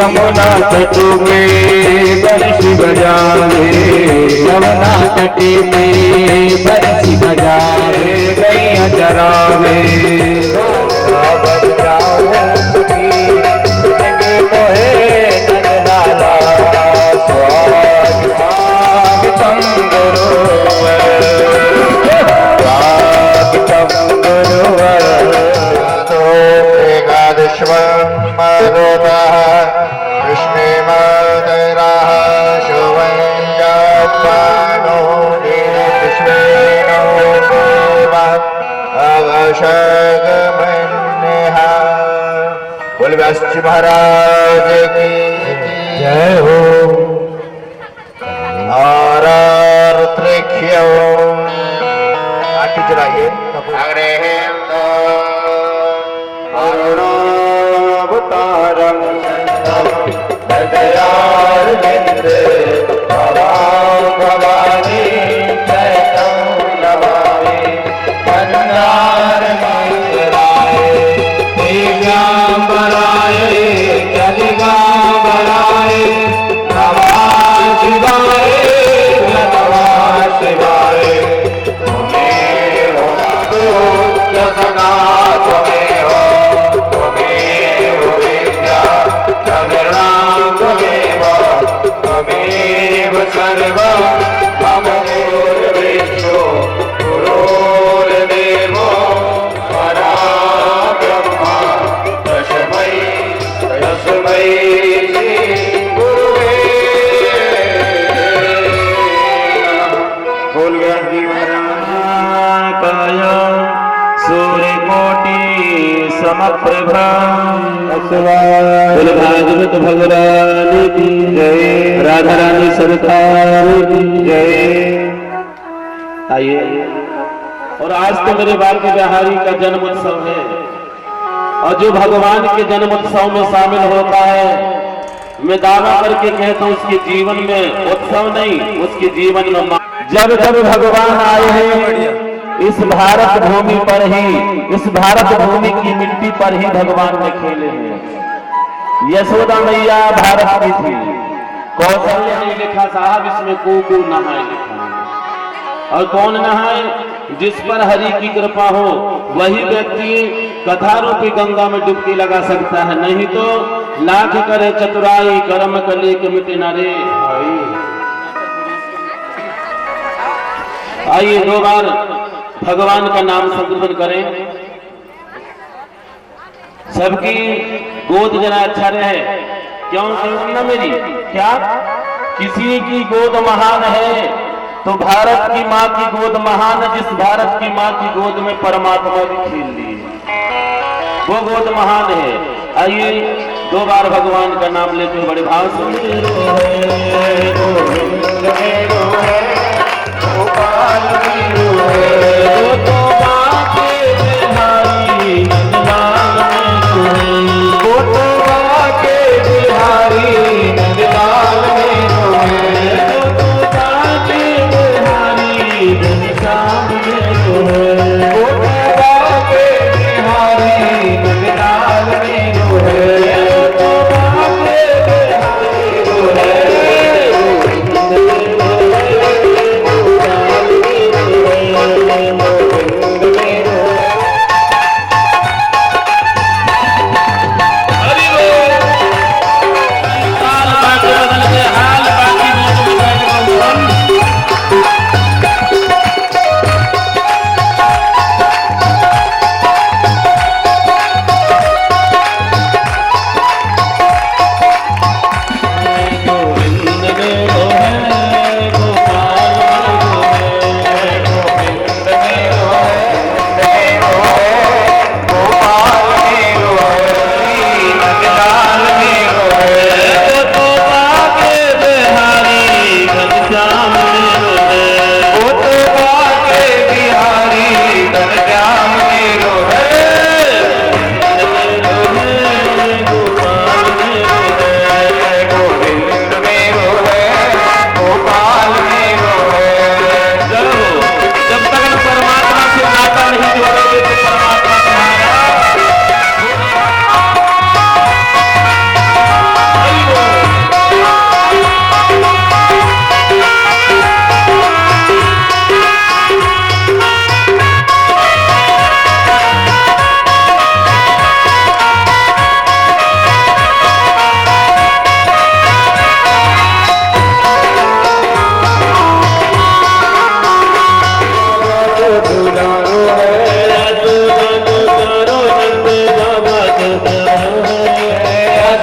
यमुना तट में बरसी बजावे, यमुना तट में बरसी बजावे, गैया चरावे, बोल व्यास जी महाराज की जय हो। आखी चलाइए अरुणावतारम भवानी भागवत भगवान की जय, राधा रानी सरकार की जय। आइए, और आज तो मेरे बाके बिहारी का जन्म उत्सव है, और जो भगवान के जन्म उत्सव में शामिल होता है, मैं दावा करके कहता हूँ उसके जीवन में उत्सव नहीं, उसके जीवन में जब जब भगवान आए हैं इस भारत भूमि पर ही, इस भारत भूमि की मिट्टी पर ही भगवान ने खेले हैं। यशोदा मैया भारत की थी, कौशल्य नहीं लिखा साहब, इसमें को नहाए लिखा है। और कौन नहाए? जिस पर हरि की कृपा हो वही व्यक्ति कथा रूपी गंगा में डुबकी लगा सकता है, नहीं तो लाख करे चतुराई कर्म कले के मिटे न रे। आइए दो बार भगवान का नाम संकीर्तन करें। सबकी गोद जरा अच्छा रहे, क्यों ना मेरी क्या? किसी की गोद महान है तो भारत की माँ की गोद महान है, जिस भारत की माँ की गोद में परमात्मा भी खेल ली वो गोद महान है। आइए दो बार भगवान का नाम लेते हुए बड़े भाव से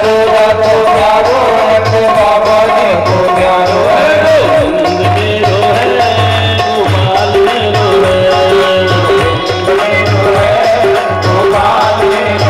रखो रखो प्यारो रखो बाबा जी को प्यारो नंद मेरो है गोपाल मेरो है गोपाल मेरो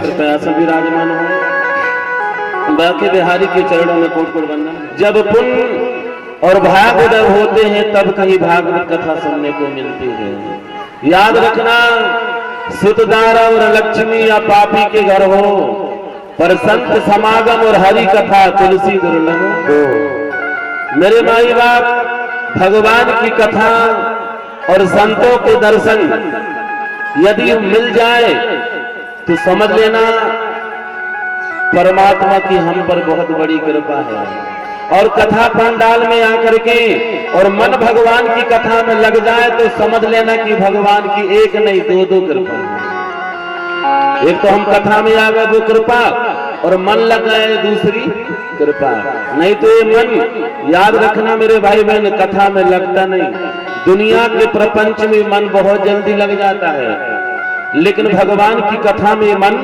कृपया सभी विराजमान हो। बाकी बिहारी के चरणों में कोट कोट वंदन। जब पुण्य और भाग उदय होते हैं तब कहीं भागवत कथा सुनने को मिलती है। याद रखना, सुतदारा और लक्ष्मी या पापी के घर हो, पर संत समागम और हरि कथा तुलसी दुर्लभ हो। मेरे माई बाप, भगवान की कथा और संतों के दर्शन यदि मिल जाए तो समझ लेना परमात्मा की हम पर बहुत बड़ी कृपा है। और कथा पंडाल में आकर के और मन भगवान की कथा में लग जाए तो समझ लेना कि भगवान की एक नहीं दो दो कृपा है। एक तो हम कथा में आ गए वो कृपा, और मन लग गए दूसरी कृपा। नहीं तो ये मन, याद रखना मेरे भाई बहन, कथा में लगता नहीं। दुनिया के प्रपंच में मन बहुत जल्दी लग जाता है, लेकिन भगवान की कथा में मन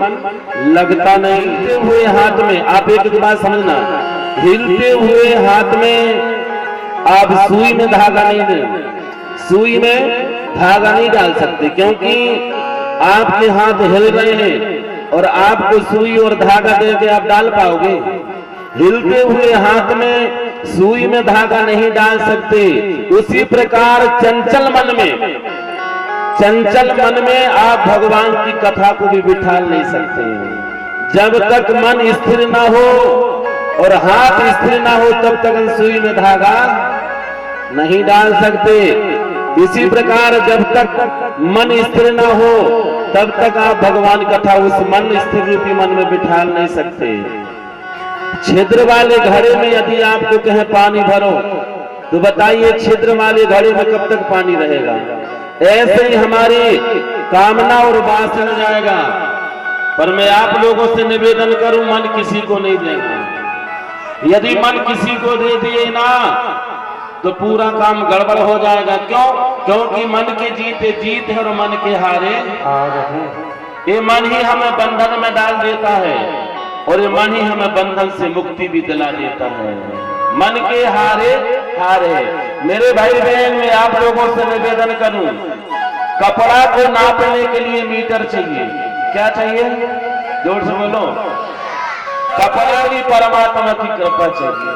लगता नहीं। हिलते हुए हाथ में, आप एक बात समझना, हिलते हुए हाथ में आप सुई में धागा नहीं देंगे, सुई में धागा नहीं डाल सकते, क्योंकि आपके हाथ हिल रहे हैं और आपको सुई और धागा देके आप डाल पाओगे? हिलते हुए हाथ में सुई में धागा नहीं डाल सकते। उसी प्रकार चंचल मन में आप भगवान की कथा को भी बिठा नहीं सकते। जब तक मन स्थिर ना हो और हाथ स्थिर ना हो तब तक सुई में धागा नहीं डाल सकते। इसी प्रकार जब तक मन स्थिर ना हो तब तक आप भगवान कथा उस मन स्थिर रूपी मन में बिठा नहीं सकते। छिद्र वाले घड़े में यदि आपको कहें पानी भरो तो बताइए छिद्र वाले घड़े में कब तक पानी रहेगा? ऐसे ही हमारी कामना और वासना जाएगा। पर मैं आप लोगों से निवेदन करूं, मन किसी को नहीं देगा। यदि मन किसी को दे दिए ना तो पूरा काम गड़बड़ हो जाएगा। क्यों? क्योंकि मन के जीते जीत है और मन के हारे ये मन ही हमें बंधन में डाल देता है और ये मन ही हमें बंधन से मुक्ति भी दिला देता है। मन के हारे हारे। मेरे भाई बहन, मैं आप लोगों से निवेदन करूं, कपड़ा को नापने के लिए मीटर चाहिए। क्या चाहिए? जोर से बोलो। कपड़ा की परमात्मा की कृपा चाहिए।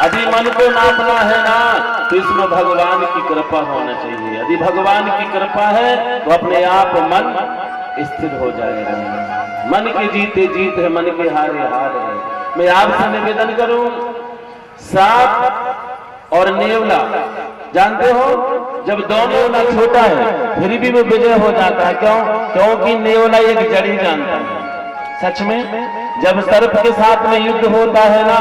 यदि मन को नापना है ना तो इसमें भगवान की कृपा होना चाहिए। यदि भगवान की कृपा है तो अपने आप मन स्थिर हो जाएगा। मन के जीते जीत है, मन के हारे हार है। मैं आपसे निवेदन करूं, सांप और नेवला जानते हो, जब दोनों ना छोटा है फिर भी वो विजय हो जाता है। क्यों? क्योंकि नेवला एक जड़ी जानता है। सच में जब सर्प के साथ में युद्ध होता है ना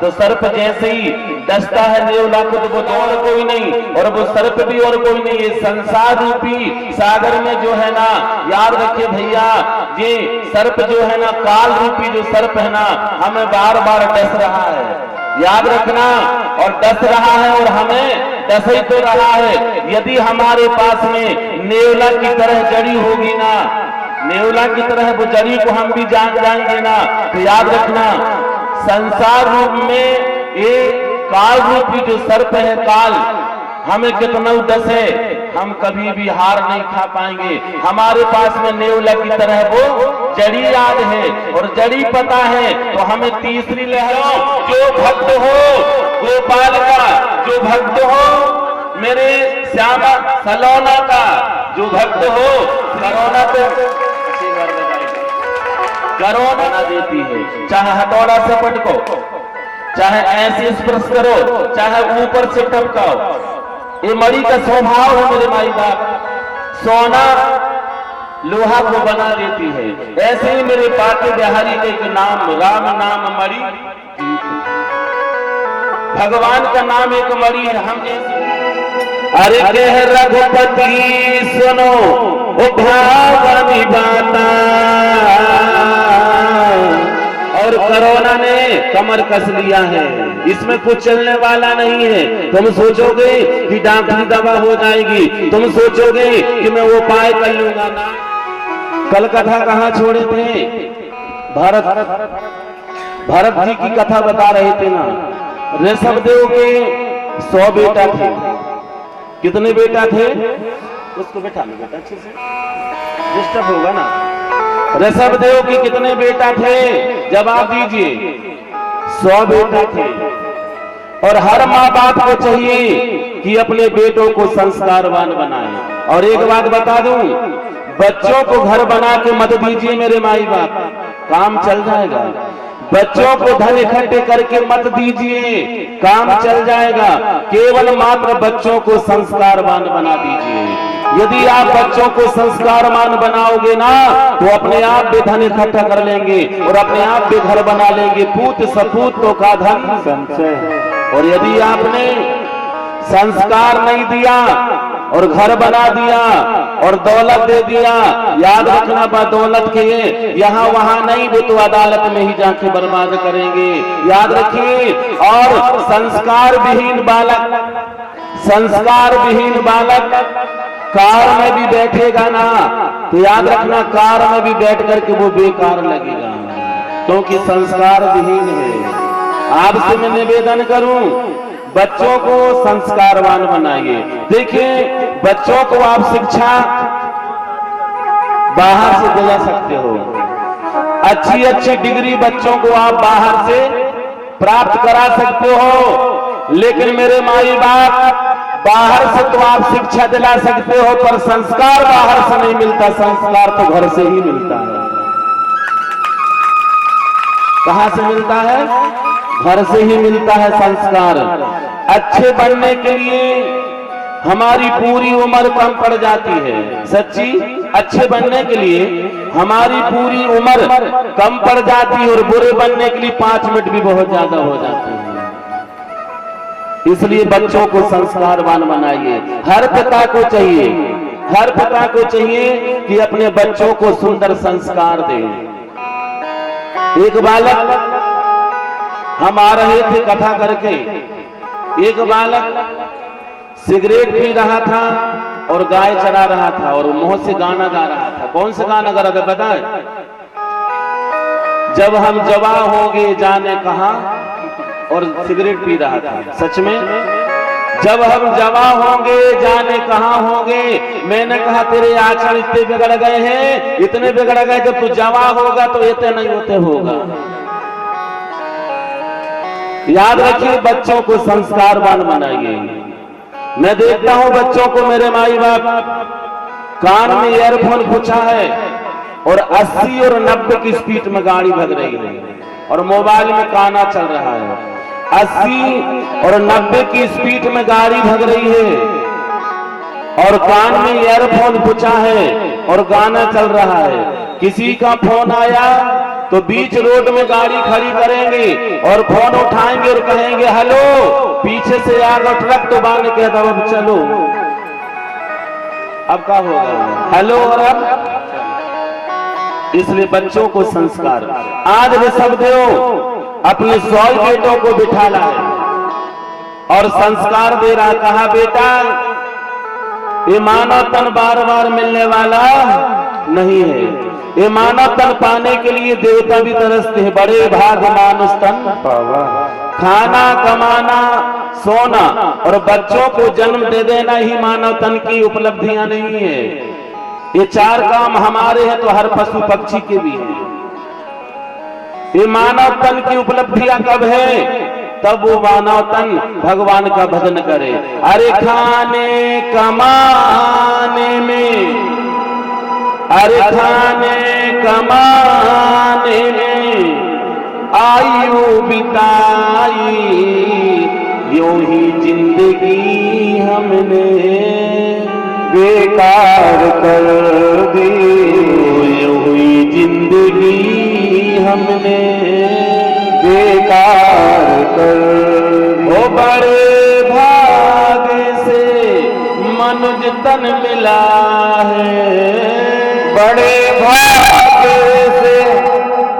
तो सर्प जैसे ही डसता है नेवला को तो वो तो और कोई नहीं, और वो सर्प भी और कोई नहीं, ये संसार रूपी सागर में जो है ना, याद रखिए भैया, ये सर्प जो है ना, काल रूपी जो सर्प है ना, हमें बार बार डस रहा है। याद रखना, और डस रहा है और हमें डस ही तो रहा है। यदि हमारे पास में नेवला की तरह जड़ी होगी ना, नेवला की तरह वो जड़ी को हम भी जान जाएंगे ना, तो याद रखना संसार रूप में ये काल रूपी जो सर्प है काल, हमें कितना डसे, हम कभी भी हार नहीं खा पाएंगे। हमारे पास में नेवला की तरह वो जड़ी याद है और जड़ी पता है। तो हमें तीसरी लहरों, जो भक्त हो गोपाल का, जो भक्त हो मेरे श्यामा सलोना का, जो भक्त हो करोना को करोना देती है। चाहे हथौड़ा से पटको, चाहे ऐसे स्पर्श करो, चाहे ऊपर से टपकाओ, ये मणि का स्वभाव है मेरे माई बाप। सोना लोहा को बना देती है। ऐसे ही मेरे बाके बिहारी के एक नाम राम नाम मणि, भगवान का नाम एक मणि है। हम अरे कह रघुपति सुनो उठावनी बाता, और कोरोना ने कमर कस लिया है, इसमें कुछ चलने वाला नहीं है। तुम सोचोगे कि डॉक्टरी दवा हो जाएगी, तुम सोचोगे कि मैं वो उपाय कर लूंगा ना। कल कथा कहाँ छोड़े थे? भरत जी की कथा बता रहे थे ना। ऋषभदेव के 100 बेटा थे। कितने बेटा थे? उसको बैठा लो बेटा, अच्छे से डिस्टर्ब होगा ना। ऋषभदेव के कितने बेटा थे? जवाब दीजिए। 100 बेटा थे। और हर माँ बाप को चाहिए कि अपने बेटों को संस्कारवान बनाए। और एक बात बता दूं, बच्चों को घर बना के मत दीजिए मेरे माई बाप, काम चल जाएगा। बच्चों को धन इकट्ठे करके मत दीजिए, काम चल जाएगा। केवल मात्र बच्चों को संस्कारवान बना दीजिए। यदि आप बच्चों को संस्कारवान बनाओगे ना, तो अपने आप भी धन इकट्ठा कर लेंगे और अपने आप भी घर बना लेंगे। पूत सपूतों का धन संचय। और यदि आपने संस्कार नहीं दिया और घर बना दिया और दौलत दे दिया, याद रखना बदौलत के यहाँ वहां नहीं, वो तो अदालत में ही जाके बर्बाद करेंगे। याद रखिए। और संस्कार विहीन बालक कार में भी बैठेगा ना, तो याद रखना कार में भी बैठ करके वो बेकार लगेगा, क्योंकि संस्कार विहीन है। आपसे मैं निवेदन करूं, बच्चों को संस्कारवान बनाइए। देखिए, बच्चों को आप शिक्षा बाहर से दिला सकते हो, अच्छी डिग्री बच्चों को आप बाहर से प्राप्त करा सकते हो। लेकिन मेरे माई बाप, बाहर से तो आप शिक्षा दिला सकते हो, पर संस्कार बाहर से नहीं मिलता, संस्कार तो घर से ही मिलता है। कहां से मिलता है? घर से ही मिलता है संस्कार। अच्छे बनने के लिए हमारी पूरी उम्र कम पड़ जाती है। सच्ची, अच्छे बनने के लिए हमारी पूरी उम्र कम पड़ जाती है और बुरे बनने के लिए 5 मिनट भी बहुत ज्यादा हो जाते हैं। इसलिए बच्चों को संस्कारवान बनाइए। हर पिता को चाहिए कि अपने बच्चों को सुंदर संस्कार दे। एक बालक, हम आ रहे थे कथा करके, एक बालक सिगरेट पी रहा था और गाय चरा रहा था और मुंह से गाना गा रहा था। कौन सा गाना गा रहा था पता है? जब हम जवां होंगे जाने कहां, और सिगरेट पी रहा था। सच में, जब हम जवां होंगे जाने कहां होंगे। मैंने कहा तेरे आचरण इतने बिगड़ गए हैं, इतने बिगड़ गए, जब तू जवां होगा तो इतने नहीं होते होगा। याद रखिए, बच्चों को संस्कारवान बनाइए। मैं देखता हूं बच्चों को, मेरे माई बाप कान में ईयरफोन पूछा है और 80 और 90 की स्पीड में गाड़ी भग रही है और मोबाइल में गाना चल रहा है। 80 और 90 की स्पीड में गाड़ी भग रही है और कान में ईयरफोन पूछा है और गाना चल रहा है। किसी का फोन आया तो बीच रोड में गाड़ी खड़ी करेंगे और फोन उठाएंगे और कहेंगे हेलो, पीछे से आगे ट्रक तो बाने कहता अब चलो। अब क्या होगा? हेलो और अब। इसलिए बच्चों को संस्कार। आज ऋषभदेव अपने 100 बेटों को बिठा लाए और संस्कार दे रहा। कहा बेटा, ये मानव तन बार बार मिलने वाला नहीं है। ये मानव तन पाने के लिए देवता भी तरसते हैं। बड़े भाग मानुष तन पावा। खाना कमाना सोना और बच्चों को जन्म दे देना ही मानव तन की उपलब्धियां नहीं है। ये चार काम हमारे हैं तो हर पशु पक्षी के भी हैं। ये मानव तन की उपलब्धियां कब है? तब वो मानव तन भगवान का भजन करे। अरे खाने कमाने में, अरे खाने कमाने में आयु बिताई, यूं ही जिंदगी हमने बेकार कर दी, यूं ही जिंदगी हमने बेकार कर। ओ बड़े भाग्य से मनुज तन मिला है, बड़े भाग्य से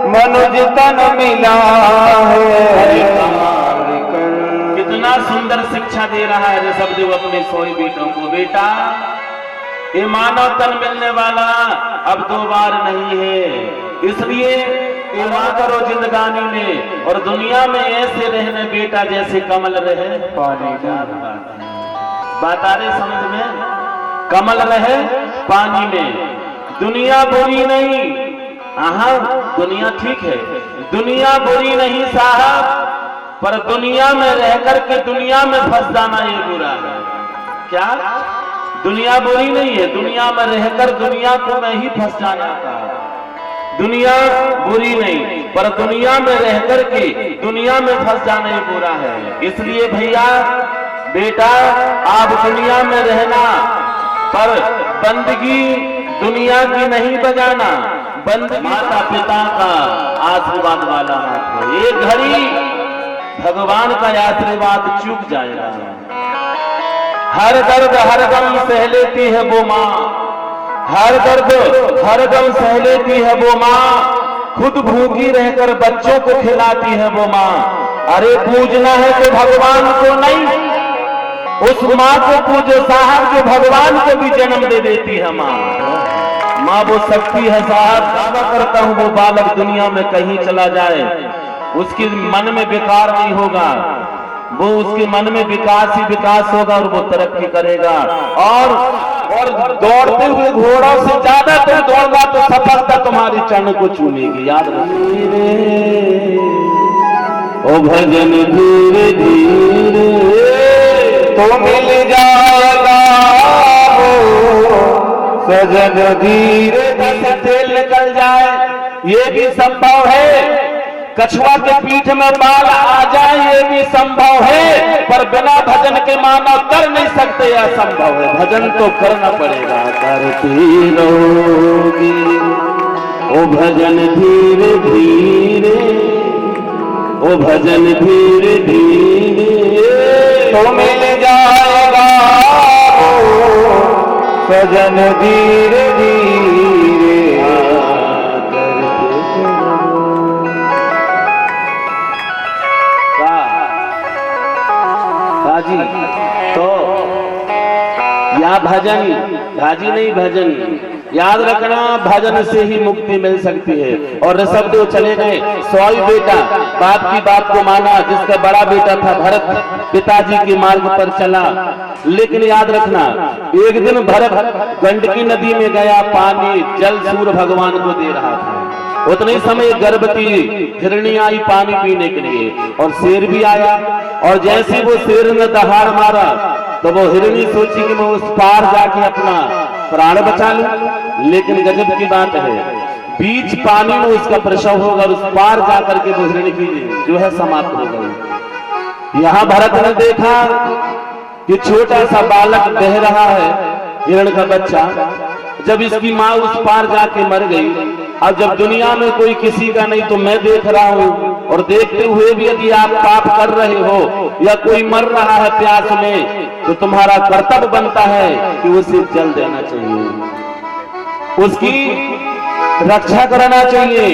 मनुज तन मिला है। कितना सुंदर शिक्षा दे रहा है ऋषभदेव अपने सोए बेटों को। बेटा, ये मानव तन मिलने वाला अब दोबार नहीं है, इसलिए ईमान करो जिंदगानी में और दुनिया में ऐसे रहने बेटा जैसे कमल रहे पानी में। बात आ रही समझ में? कमल रहे पानी में। दुनिया बुरी नहीं, हाँ दुनिया ठीक है, दुनिया बुरी नहीं साहब, पर दुनिया में रहकर के दुनिया में फंस जाना ये बुरा है। क्या? दुनिया बुरी नहीं है, दुनिया में रहकर दुनिया को में ही फंस जाना था। दुनिया बुरी नहीं, पर दुनिया में रहकर के दुनिया में फंस जाना ये बुरा है। इसलिए भैया बेटा, आप दुनिया में रहना, पर बंदगी दुनिया की नहीं बजाना। बंदगी माता पिता का आशीर्वाद वाला हाथ है। एक घड़ी भगवान का आशीर्वाद चूक जाएगा। हर दर्द हर गम सह लेती है वो माँ, हर दर्द हर गम सह लेती है वो माँ, खुद भूखी रहकर बच्चों को खिलाती है वो माँ। अरे पूजना है तो भगवान को नहीं, उस माँ को पूजो साहब जो भगवान को भी जन्म दे देती है माँ। माँ वो शक्ति है साहब। दावा करता हूँ वो बालक दुनिया में कहीं चला जाए, उसके मन में विकार नहीं होगा, वो उसके मन में विकास ही विकास होगा और वो तरक्की करेगा। और दौड़ते हुए घोड़ों से ज्यादा तुम दौड़गा तो सफलता तुम्हारी चरण को चूमेगी। याद रखिए ओ भजन धीरे धीरे तो मिल जाएगा, सजन धीरे धीरे तेल निकल जाए ये भी संभव है, कछुआ के पीठ में बाल आ जाए ये भी संभव है, पर बिना भजन के मानव कर नहीं सकते, असंभव है। भजन तो करना पड़ेगा। करती रहोगी ओ भजन धीरे धीरे, ओ भजन धीरे धीरे तो मिल जाएगा, सजन धीरे धीरे। भाजी तो या भजन, भाजी नहीं भजन, याद रखना भजन से ही मुक्ति मिल सकती है। और ऋषभदेव चले गए, सोई बेटा बाप की बात को माना, जिसका बड़ा बेटा था भरत पिताजी के मार्ग पर चला। लेकिन याद रखना एक दिन भरत गंडकी नदी में गया, पानी जल सूर्य भगवान को दे रहा था। उतने समय गर्भवती हिरणी आई पानी पीने के लिए और शेर भी आया, और जैसे वो शेर ने दहाड़ मारा तो वो हिरणी सोची कि मैं उस पार जाके अपना प्राण बचा लूं। लेकिन गजब की बात है, बीच पानी में उसका प्रसव होगा और उस पार जाकर के वो हिरणी की जो है समाप्त हो गई। यहाँ भरत ने देखा कि छोटा सा बालक बह रहा है, हिरण का बच्चा। जब इसकी माँ उस पार जाके मर गई, अब जब दुनिया में कोई किसी का नहीं तो मैं देख रहा हूँ, और देखते हुए भी यदि आप पाप कर रहे हो या कोई मर रहा है प्यास में, तो तुम्हारा कर्तव्य बनता है कि उसे जल देना चाहिए, उसकी रक्षा करना चाहिए।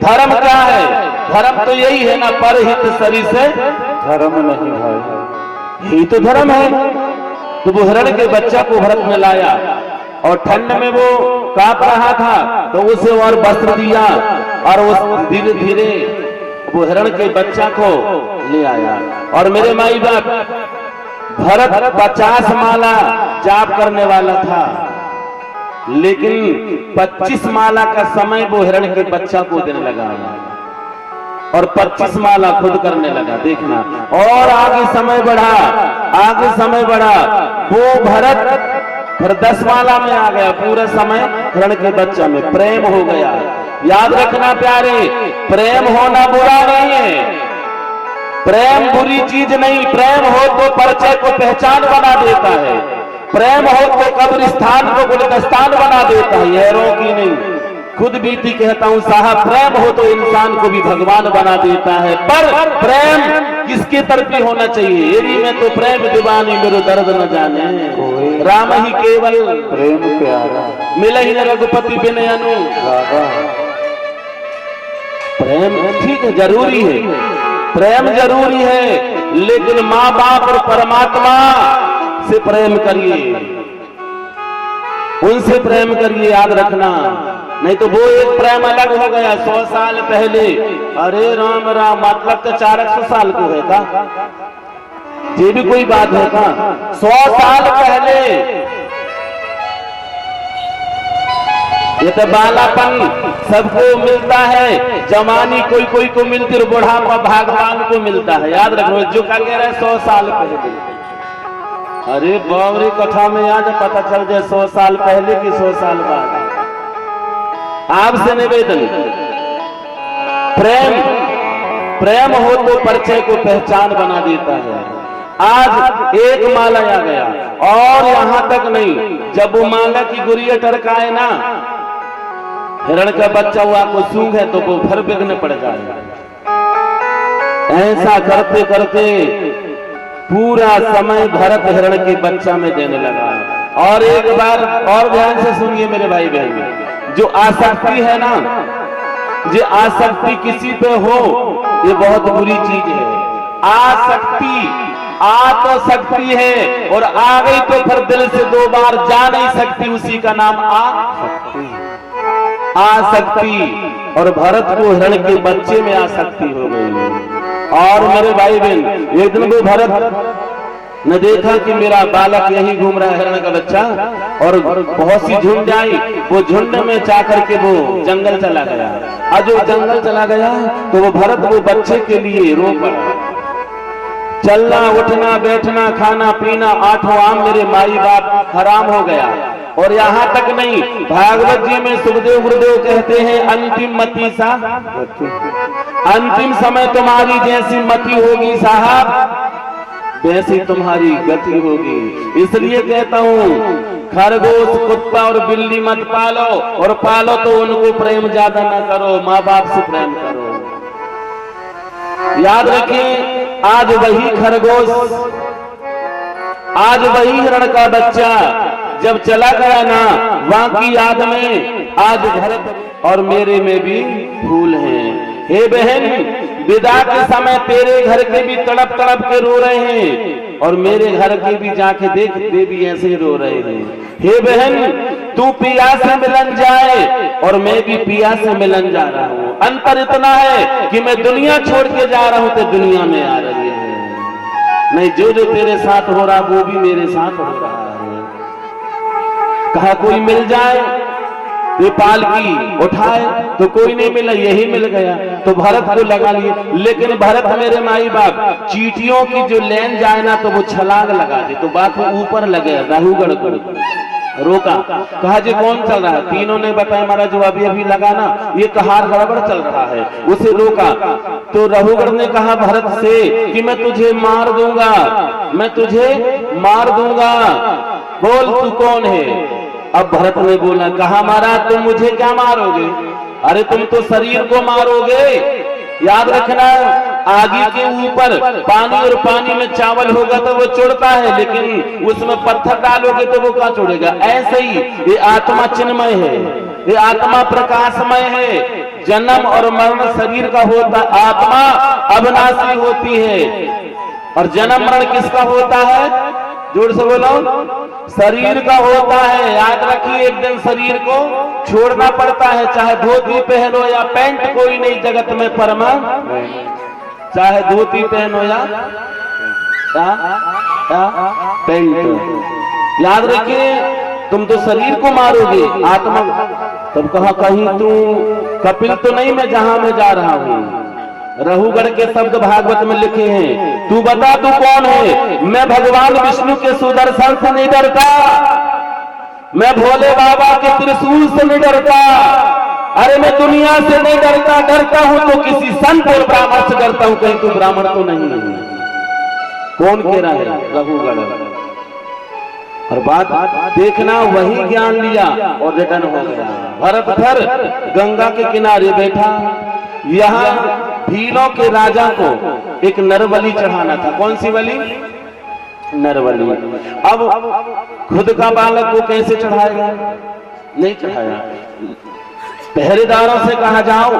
धर्म क्या है? धर्म तो यही है ना, परहित सरी से धर्म नहीं भाई, यही तो धर्म है। तो वो हिरण के बच्चा को भरत में लाया और ठंड में वो कांप रहा था, तो उसे और वस्त्र दिया और उस धीरे धीरे वो हिरण के बच्चा को ले आया। और मेरे माई बाप, भरत 50 माला जाप करने वाला था, लेकिन 25 माला का समय वो हिरण के बच्चा को देने लगा और 25 माला खुद करने लगा। देखना, और आगे समय बढ़ा, आगे समय बढ़ा, वो भरत फिर 10 माला में आ गया। पूरा समय हिरण के बच्चा में प्रेम हो गया। याद रखना प्यारे, प्रेम होना बुरा नहीं है, प्रेम बुरी चीज नहीं। प्रेम हो तो परिचय को पहचान बना देता है, प्रेम हो तो कब्रिस्तान को गुलदस्तान बना देता है, यरों की नहीं। खुद बीती कहता हूं साहब, प्रेम हो तो इंसान को भी भगवान बना देता है। पर प्रेम किसके तरफ ही होना चाहिए? एरी में तो प्रेम दीवानी मेरे दर्द न जाने, राम ही केवल प्रेम प्यारा, मिले ही न रघुपति बिन अनु। प्रेम ठीक है, जरूरी है, प्रेम जरूरी है, लेकिन माँ बाप और परमात्मा से प्रेम करिए, उनसे प्रेम करिए, याद रखना। नहीं तो वो एक प्रेम अलग हो गया 100 साल पहले। अरे राम राम, मतलब तो 400 साल को है का? ये भी कोई बात है का? 100 साल पहले ये तो बालापन सबको मिलता है, जवानी कोई कोई को मिलती है, बुढ़ापा भगवान को मिलता है। याद रखो, जो का कह रहा है 100 साल पहले। अरे बावरी कथा में आज पता चल जाए 100 साल पहले कि 100 साल बाद। आपसे निवेदन, प्रेम प्रेम हो तो परिचय को पहचान बना देता है। आज एक माला आ गया, और यहां तक नहीं, जब वो माला की गुड़िया टरकाए ना, हिरण का बच्चा हुआ को सूंघे तो वो फिर बिगने पड़ जाएगा। ऐसा करते करते पूरा समय भरत हिरण के बच्चा में देने लगा। और एक बार और ध्यान से सुनिए मेरे भाई बहन, जो आसक्ति है ना, जो आसक्ति किसी पे हो, ये बहुत बुरी चीज है। आसक्ति आ तो सकती है, और आ गई तो फिर दिल से 2 बार जा नहीं सकती, उसी का नाम आसक्ति। और भरत को हिरण के बच्चे में आसक्ति हो गई। और मेरे भाई बहन, एक दिन वो भरत ने देखा कि मेरा बालक यही घूम रहा है, हिरण का बच्चा, और बहुत सी झुंड आई, वो झुंड में जा करके वो जंगल चला गया। और जो जंगल चला गया तो वो भरत वो बच्चे के लिए रो पड़ा। चलना उठना बैठना खाना पीना 8 आम मेरे माई बाप हराम हो गया। और यहाँ तक नहीं, भागवत जी में सुखदेव गुरुदेव कहते हैं, अंतिम मति सा, अंतिम समय तुम्हारी जैसी मति होगी साहब, वैसी तुम्हारी गति होगी। इसलिए कहता हूँ, खरगोश कुत्ता और बिल्ली मत पालो, और पालो तो उनको प्रेम ज्यादा ना करो, माँ बाप से प्रेम करो। याद रखें, आज वही खरगोश, आज वही हिरण का बच्चा जब चला गया ना, वहां की याद में आज भरत और मेरे में भी फूल हैं। हे बहन, विदा के समय तेरे घर के भी तड़प तड़प के रो रहे हैं, और मेरे घर के भी जाके देख, वे भी ऐसे रो रहे हैं। हे बहन, तू पिया से मिलन जाए और मैं भी पिया से मिलन जा रहा हूँ। अंतर इतना है कि मैं दुनिया छोड़ के जा रहा हूँ तो दुनिया में आ रही है। नहीं, जो जो तेरे साथ हो रहा वो भी मेरे साथ हो रहा है। कहा कोई मिल जाए, ये पालकी उठाए तो कोई नहीं मिला, यही मिल गया तो भरत को लगा लिए। लेकिन भरत मेरे माई बाप चींटियों की जो लेन जाए ना तो वो छलांग लगा दे, तो बात वो ऊपर लगे। राहुगढ़ को रोका, कहा जी कौन चल रहा है? तीनों ने बताया हमारा जो अभी अभी लगा ना, ये कहार गड़बड़ चल रहा है। उसे रोका तो राहुगढ़ ने कहा भरत से कि मैं तुझे मार दूंगा, मैं तुझे मार दूंगा, बोल तू कौन है? अब भरत ने बोला, कहा महाराज तुम मुझे क्या मारोगे? अरे तुम तो शरीर को मारोगे। याद रखना, आगे के ऊपर पानी और पानी में चावल होगा तो वो चुड़ता है, लेकिन उसमें पत्थर डालोगे तो वो कहाँ चुड़ेगा? ऐसे ही ये आत्मा चिन्मय है, ये आत्मा प्रकाशमय है। जन्म और मरण शरीर का होता, आत्मा अविनाशी होती है। और जन्म मरण किसका होता है? जोर से बोलो। शरीर का होता है, याद रखिए, एक दिन शरीर को छोड़ना पड़ता है, चाहे धोती पहनो या पैंट, कोई नहीं जगत में परमा, चाहे धोती पहनो या पैंट। याद रखिए, तुम तो शरीर को मारोगे, आत्मा। तब कहा कहीं तू कपिल तो नहीं मैं जहां मैं जा रहा हूं। रघुगढ़ के शब्द भागवत में लिखे हैं, तू बता तू कौन है? मैं भगवान विष्णु के सुदर्शन से नहीं डरता, मैं भोले बाबा के त्रिशूल से नहीं डरता, अरे मैं दुनिया से नहीं डरता, डरता हूं तो किसी संत और ब्राह्मण से डरता हूं, कहीं तू ब्राह्मण तो नहीं है। कौन कह रहा है? रघुगढ़। और बात देखना, वही ज्ञान लिया और रिटर्न हो गया। भरत फिर गंगा के किनारे बैठा, यहाँ भीलों के राजा को एक नरबलि चढ़ाना था। कौन सी बलि? नरबलि। अब खुद का बालक को कैसे चढ़ाएगा? नहीं चढ़ाया। पहरेदारों से कहा जाओ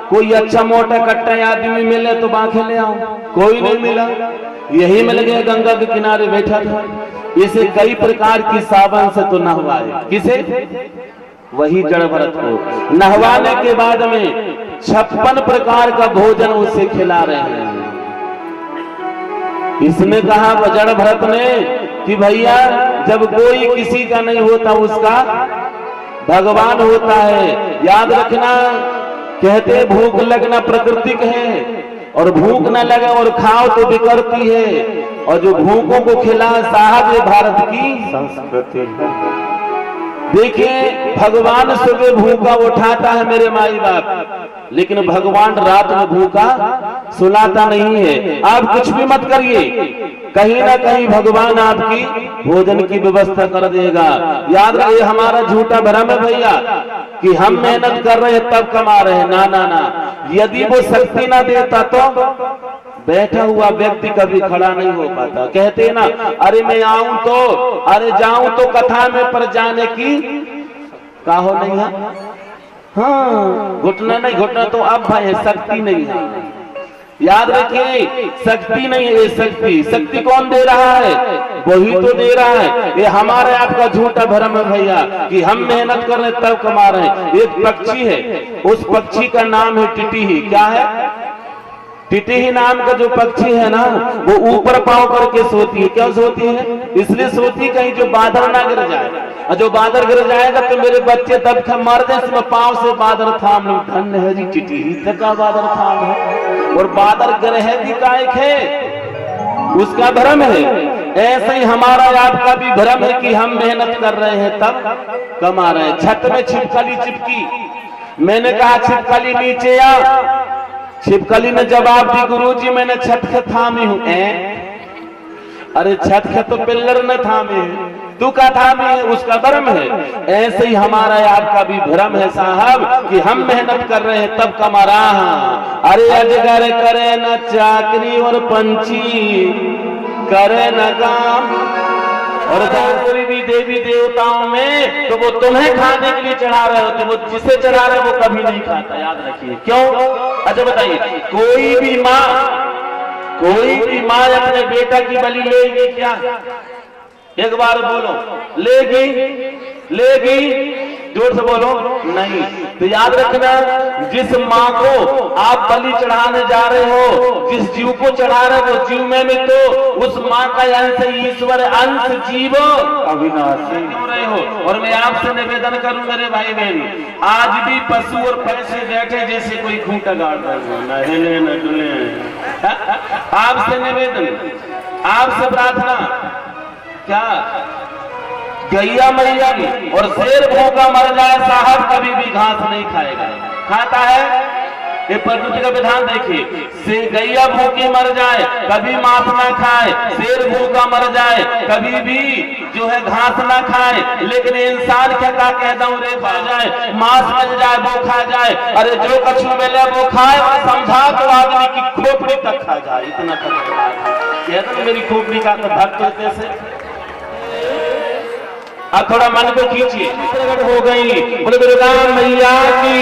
कोई अच्छा मोटा कट्टा आदमी मिले तो बांखे ले आओ, कोई नहीं मिला। यही मिल गया, गंगा के किनारे बैठा था। इसे कई प्रकार की साबन से तो नहवाए, किसे? वही जड़ भरत को। नहवाने के बाद में 56 प्रकार का भोजन उसे खिला रहे हैं। इसने कहा जड़ भरत ने कि भैया, जब कोई किसी का नहीं होता उसका भगवान होता है। याद रखना, कहते भूख लगना प्राकृतिक है, और भूख न लगे और खाओ तो बिगड़ती है, और जो भूखों को खिला साहब ये भारत की संस्कृति है। देखिए, भगवान सुबह भूखा उठाता है मेरे माई बाप, लेकिन भगवान रात में भूखा सुलाता नहीं है। आप कुछ भी मत करिए, कहीं ना कहीं भगवान आपकी भोजन की व्यवस्था कर देगा। याद रखिए, हमारा झूठा भ्रम है भैया कि हम मेहनत कर रहे हैं तब कमा रहे हैं। ना ना ना, यदि वो शक्ति ना देता तो बैठा हुआ व्यक्ति कभी खड़ा नहीं हो पाता। कहते ना, अरे मैं आऊं तो, अरे जाऊं तो कथा में, पर जाने की काहो नहीं है। हाँ, घुटना नहीं, घुटना तो अब भाई शक्ति नहीं है। याद रखिए, शक्ति नहीं है, शक्ति शक्ति कौन दे रहा है? वही तो दे रहा है। ये हमारे आपका झूठा भ्रम है भैया कि हम मेहनत कर रहे तब कमा रहे हैं। एक पक्षी है, उस पक्षी का नाम है टिटही। क्या है? टिटही नाम का जो पक्षी है ना, वो ऊपर पांव करके सोती है। क्यों सोती है? इसलिए सोती कहीं जो बादल ना गिर जाए, और जो बादल गिर जाएगा तो मेरे बच्चे तब मर जाए, इसमें पांव से बादल थाम लो। धन्य है जी टिटही तक का बादल थाम है, और बादल ग्रह भी कायक है, उसका भ्रम है। ऐसे ही हमारा आपका भी भ्रम है कि हम मेहनत कर रहे हैं तब कमा रहे हैं। छत में छिपकली चिपकी, मैंने कहा छिपकली नीचे आ, छिपकली ने जवाब दी, गुरुजी मैंने छत के थामी हूं। अरे छत के तो पिल्लर ने थामे, तू का थामी है, उसका भ्रम है। ऐसे ही हमारा आपका भी भ्रम है साहब कि हम मेहनत कर रहे हैं तब कमा रहा। अरे अजगर करे न चाकरी और पंछी करे न काम, और कोई भी देवी देवताओं में तो वो तुम्हें खाने के लिए चढ़ा रहे हो, तो वो जिसे चढ़ा रहे हो वो कभी नहीं खाता। याद रखिए। क्यों? अच्छा बताइए, कोई भी माँ अपने बेटा की बलि लेगी क्या? एक बार बोलो, लेगी? जोर से बोलो, नहीं। तो याद रखना, जिस माँ को आप बलि चढ़ाने जा रहे हो, जिस जीव को चढ़ा रहे हो, वो जीव में तो उस माँ का अंश ईश्वर, अंश जीव अविनाशी रहे हो। और मैं आपसे निवेदन करूं मेरे भाई बहन, आज भी पशु और पैसे बैठे जैसे कोई खूंटा गाड़ रहे हो, न हिले न डुले। आपसे निवेदन, आपसे प्रार्थना, क्या गैया मैया भी और शेर भूखा मर जाए साहब कभी भी घास नहीं खाएगा। खाता है? ये प्रकृति का विधान देखिए, से गैया भूखी मर जाए कभी मांस ना खाए, शेर भूखा मर जाए कभी भी जो है घास ना खाए, लेकिन इंसान क्या कहता हूँ रे खा जाए, मांस मिल जाए वो खा जाए। अरे जो कछु मिले वो खाए, और समझा तो आदमी की खोपड़ी तक खा जाए, इतना कहता मेरी खोपड़ी का तो भक्त होते से। अब थोड़ा मन को खींचिए, प्रकट हो गई बोले दुर्गा मैया की।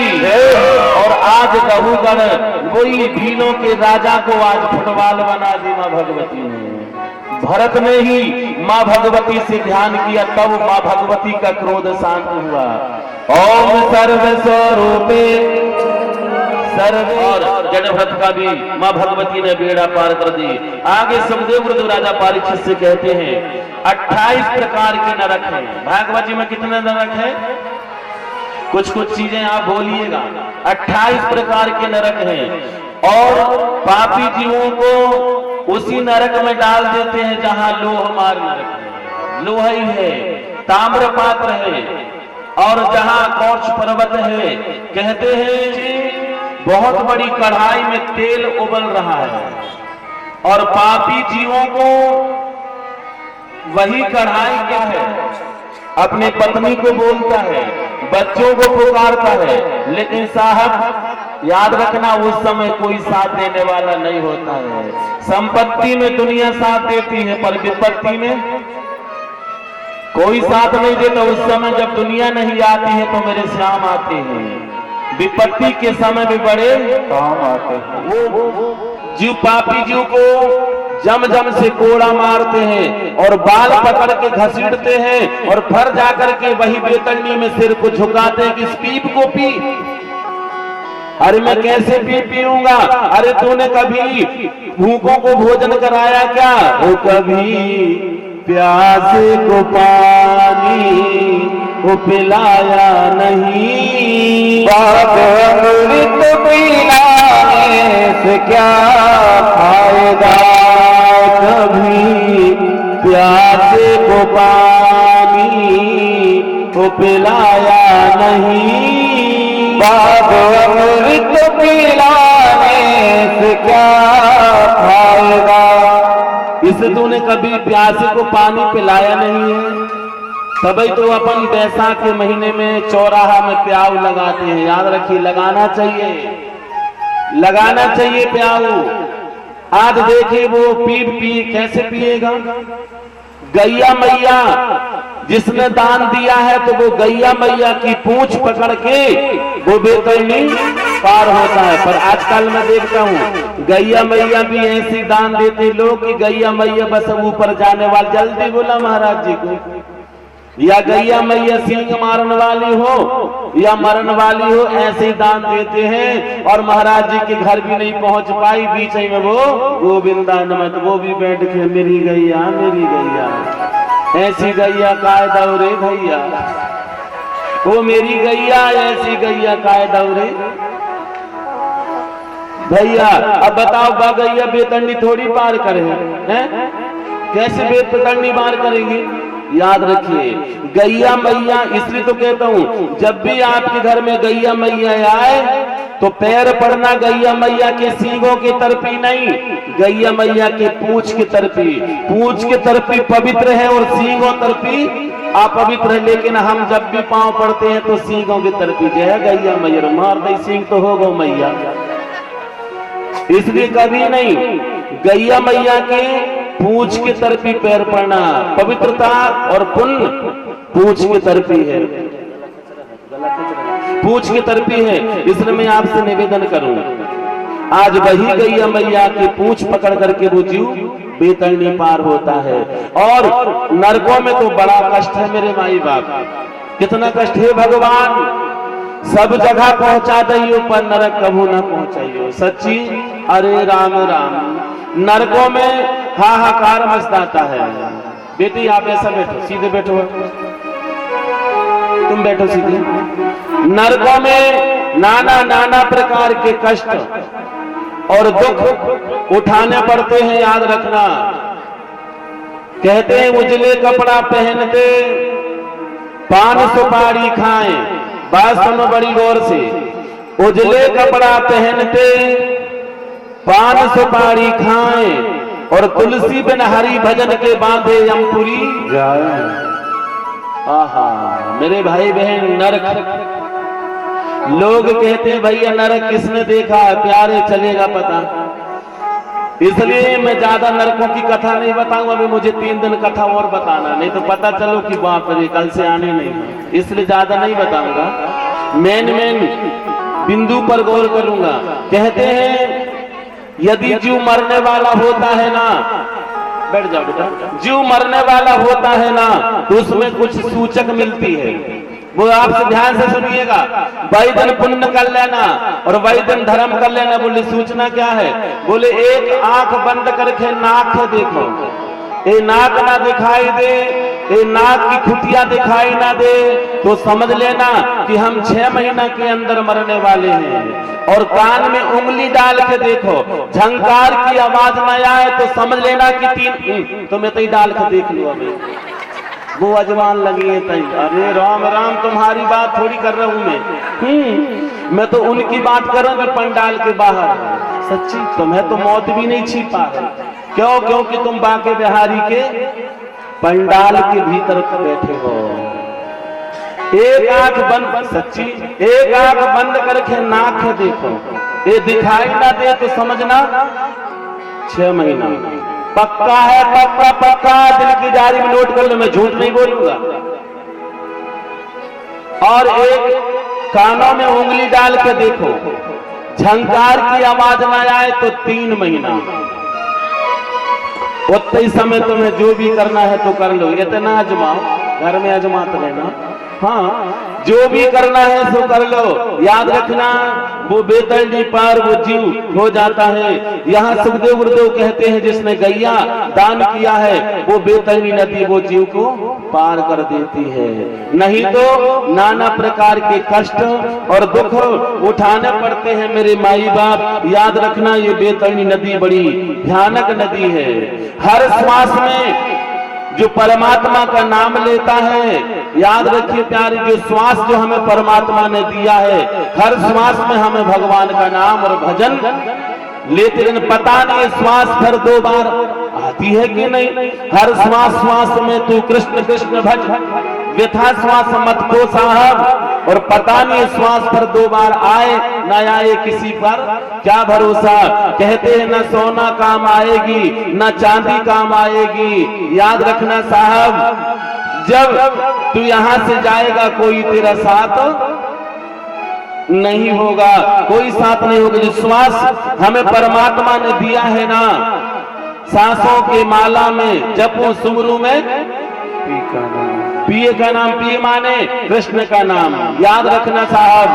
और आज रघुगढ़ वही भीलों के राजा को आज फुटबॉल बना दी मां भगवती ने। भरत ने ही माँ भगवती से ध्यान किया, तब माँ भगवती का क्रोध शांत हुआ। ओम सर्व स्वरूपे सर्व, और जड़भरत का भी माँ भगवती ने बेड़ा पार कर दी। आगे सुखदेव वृद्ध राजा परीक्षित से कहते हैं 28 प्रकार के नरक हैं। भागवत जी में कितने नरक हैं? कुछ कुछ चीजें आप बोलिएगा। 28 प्रकार के नरक हैं और पापी जीवों को उसी नरक में डाल देते हैं जहां लोह मार नरक है, लोहा ही है, ताम्र पात्र है, और जहां कौच पर्वत है। कहते हैं बहुत बड़ी कढ़ाई में तेल उबल रहा है और पापी जीवों को वही कढ़ाई क्या है, अपने पत्नी को बोलता है, बच्चों को पुकारता है, लेकिन साहब याद रखना उस समय कोई साथ देने वाला नहीं होता है। संपत्ति में दुनिया साथ देती है पर विपत्ति में कोई साथ नहीं देता। उस समय जब दुनिया नहीं आती है तो मेरे श्याम आते हैं, विपत्ति के समय भी बड़े काम आते हैं। वो जीव पापी जीव को जम जम से कोड़ा मारते हैं और बाल पकड़ के घसीटते हैं और फिर जाकर के वही बेतरनी में सिर को झुकाते हैं कि इस पीप को पी। अरे मैं कैसे पीऊंगा? अरे तूने कभी भूखों को भोजन कराया क्या? वो कभी प्यासे को पानी वो पिलाया नहीं। अमृत पिलाने से क्या फायदा? कभी प्यासे को पानी वो पिलाया नहीं। अमृत पिलाने से क्या फायदा? इसे तूने कभी प्यासे को पानी पिलाया नहीं है। तभी तो अपन बैसाख के महीने में चौराहा में प्याऊ लगाते हैं। याद रखिए, लगाना चाहिए, लगाना चाहिए प्याऊ। आज देखिए वो पी कैसे पिएगा? गैया मैया जिसने दान दिया है तो वो गैया मैया की पूंछ पकड़ के वो बेतरनी पार होता है। पर आजकल मैं देखता हूँ गैया मैया भी ऐसी दान देते लोग कि गैया मैया बस ऊपर जाने वाले। जल्दी बोला महाराज जी को, या गैया मैया सिंह मारन वाली हो या मरन वाली हो, ऐसे ही दान देते हैं और महाराज जी के घर भी नहीं पहुंच पाई। बीच में वो गोविंदा नमत, वो भी बैठ के मेरी गैया मेरी गैया, ऐसी गैया काय दौरे भैया, वो मेरी गैया ऐसी गैया काय दौरे भैया। अब बताओ बा गैया बेतरनी थोड़ी पार करे हैं? कैसे बेतरनी पार करेंगी? याद रखिए गैया मैया, इसलिए तो कहता हूं जब भी आपके घर में गैया मैया आए तो पैर पड़ना गैया मैया के सींगों की तरफी नहीं, गैया मैया के पूंछ की तरफी। पूंछ की तरफी पवित्र है और सींगों तरफी अपवित्र है। लेकिन हम जब भी पांव पड़ते हैं तो सींगों की तरफी जय है गैया मैया, मार दे सींग तो हो गो मैया। इसलिए कभी नहीं गैया मैया के पूंछ की तरफी पैर पड़ना, पवित्रता और पुण्य पूंछ की तरफी है, पूंछ की तरफी है। इसलिए मैं आपसे निवेदन करूं, आज वही गैया मैया की पूंछ पकड़ करके वो जीव बेतरनी पार होता है। और नरकों में तो बड़ा कष्ट है मेरे माई बाप, कितना कष्ट है भगवान। सब जगह पहुंचा दियो पर नरक कभू ना पहुंचाइयो। सच्ची अरे राम राम, नरकों में हाहाकार मचता है। बेटी आप ऐसा बैठो, सीधे बैठो, तुम बैठो सीधे। नरकों में नाना नाना प्रकार के कष्ट और दुख उठाने पड़ते हैं। याद रखना, कहते हैं उजले कपड़ा पहनते पान सुपारी खाएं। बात सुनो बड़ी गौर से, उजले कपड़ा पहनते पान सुपारी खाएं और तुलसी बिन हरि भजन के बांधे यमपुरी जाए। आहा मेरे भाई बहन, नरक लोग कहते हैं भैया नरक किसने देखा, प्यारे चलेगा पता। इसलिए मैं ज्यादा नरकों की कथा नहीं बताऊंगा। अभी मुझे 3 दिन कथा और बताना, नहीं तो पता चलो कि बाप रे कल से आने नहीं, इसलिए ज्यादा नहीं बताऊंगा। मेन बिंदु पर गौर करूंगा। कहते हैं यदि जीव मरने वाला होता है ना, बैठ जाओ बेटा। जीव मरने वाला होता है ना तो उसमें कुछ सूचक मिलती है, वो आपसे ध्यान से सुनिएगा। वही दिन पुण्य कर लेना और वही दिन धर्म कर लेना। बोले सूचना क्या है? बोले एक आंख बंद करके नाक देखो, ये नाक ना दिखाई दे, ये नाक की खुटिया दिखाई ना दे तो समझ लेना कि हम 6 महीना के अंदर मरने वाले हैं। और कान में उंगली डाल के देखो, झंकार की आवाज न आए तो समझ लेना कि 3 तो मैं तो डाल के देख लो। अभी वो अजमान लगी है तई। अरे राम राम, तुम्हारी बात थोड़ी कर रहा हूं मैं तो उनकी बात कर रहा हूं पंडाल के बाहर। सच्ची तुम्हें तो मौत भी नहीं छिपा है। क्यों? क्योंकि तुम बांके बिहारी के पंडाल के भीतर बैठे हो। एक आंख बंद, सच्ची एक आंख बंद करके नाक देखो, ये दिखाई ना दे तो समझना 6 महीना पक्का है। पक्का पक्का दिल की डायरी में नोट कर लो, मैं झूठ नहीं बोलूंगा। और एक कानों में उंगली डाल के देखो, झंकार की आवाज ना आए तो 3 महीना। उतना ही समय तुम्हें जो भी करना है तो कर लो, इतना अजमाओ, घर में अजमाते रहना। हाँ, जो भी करना है सो कर लो। याद रखना वो बेदर्दी पार वो जीव हो जाता है। यहाँ सुखदेव गुरुदेव कहते हैं जिसने गैया दान किया है वो बेतरनी नदी वो जीव को पार कर देती है। नहीं तो नाना प्रकार के कष्ट और दुख उठाने पड़ते हैं मेरे माई बाप। याद रखना ये बेतरनी नदी बड़ी भयानक नदी है। हर श्वास में जो परमात्मा का नाम लेता है, याद रखिए प्यारे, जो श्वास जो हमें परमात्मा ने दिया है, हर श्वास में हमें भगवान का नाम और भजन लेते रहना। पता नहीं श्वास भर 2 बार आती है कि नहीं। हर श्वास में तू कृष्ण कृष्ण भज, व्यथा श्वास मत खो साहब। और पता नहीं श्वास भर 2 बार आए ना आए किसी पर क्या भरोसा। कहते हैं न सोना काम आएगी न चांदी काम आएगी। याद रखना साहब, जब तू यहां से जाएगा कोई तेरा साथ नहीं होगा, कोई साथ नहीं होगा। जो श्वास हमें परमात्मा ने दिया है ना, सांसों के माला में जपो सुमरू में पिए का नाम, पिए माने कृष्ण का नाम। याद रखना साहब।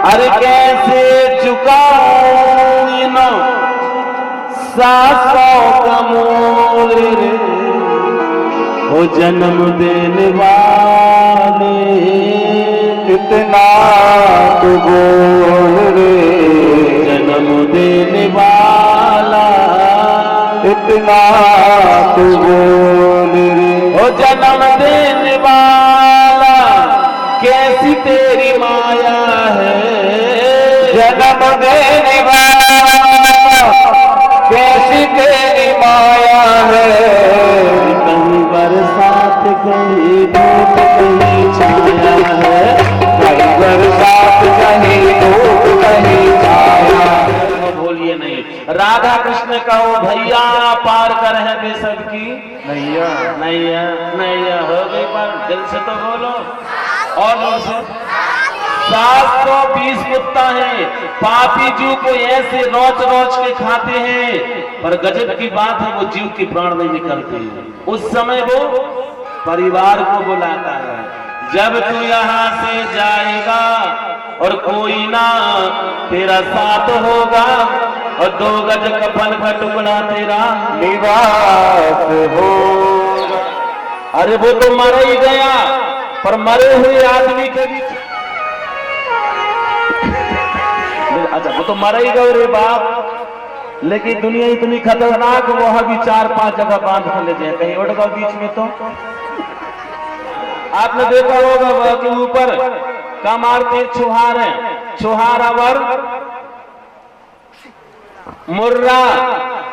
अरे कैसे चुकाऊं इन सांसों का मोल रे, हो जन्म देने वाले इतना तो बोल रे, जन्म देने वाला इतना तो बोल रे, हो जन्म देने वाला कैसी तेरी माया है। जन्म देने वाला कैसी तेरी माया है। कहीं बरसात कहीं धूप कहीं छाया है, कहीं बरसात कहीं धूप कहीं छाया। बोलिए नहीं, राधा कृष्ण कहो भैया पार कर है बेसब की नैया नैया नैया हो गई पर दिल से तो बोलो। और लोग से 720 कुत्ता है, पापी जीव को ऐसे नोच नोच के खाते हैं, पर गजब की बात है वो जीव की प्राण नहीं निकलती। उस समय वो परिवार को बुलाता है, जब तू यहाँ से जाएगा और कोई ना तेरा साथ होगा और 2 गज कफन का टुकड़ा तेरा निवास होगा। अरे वो तो मर ही गया, पर मरे हुए आदमी के बीच, अच्छा वो तो मर ही गए रे बाप, लेकिन दुनिया इतनी खतरनाक, वहां भी 4-5 जगह बांध कर ले जाए, कहीं उड़ गए बीच में। तो आपने देखा होगा वह के ऊपर का मारते छुहार है, छुहारावर मुर्रा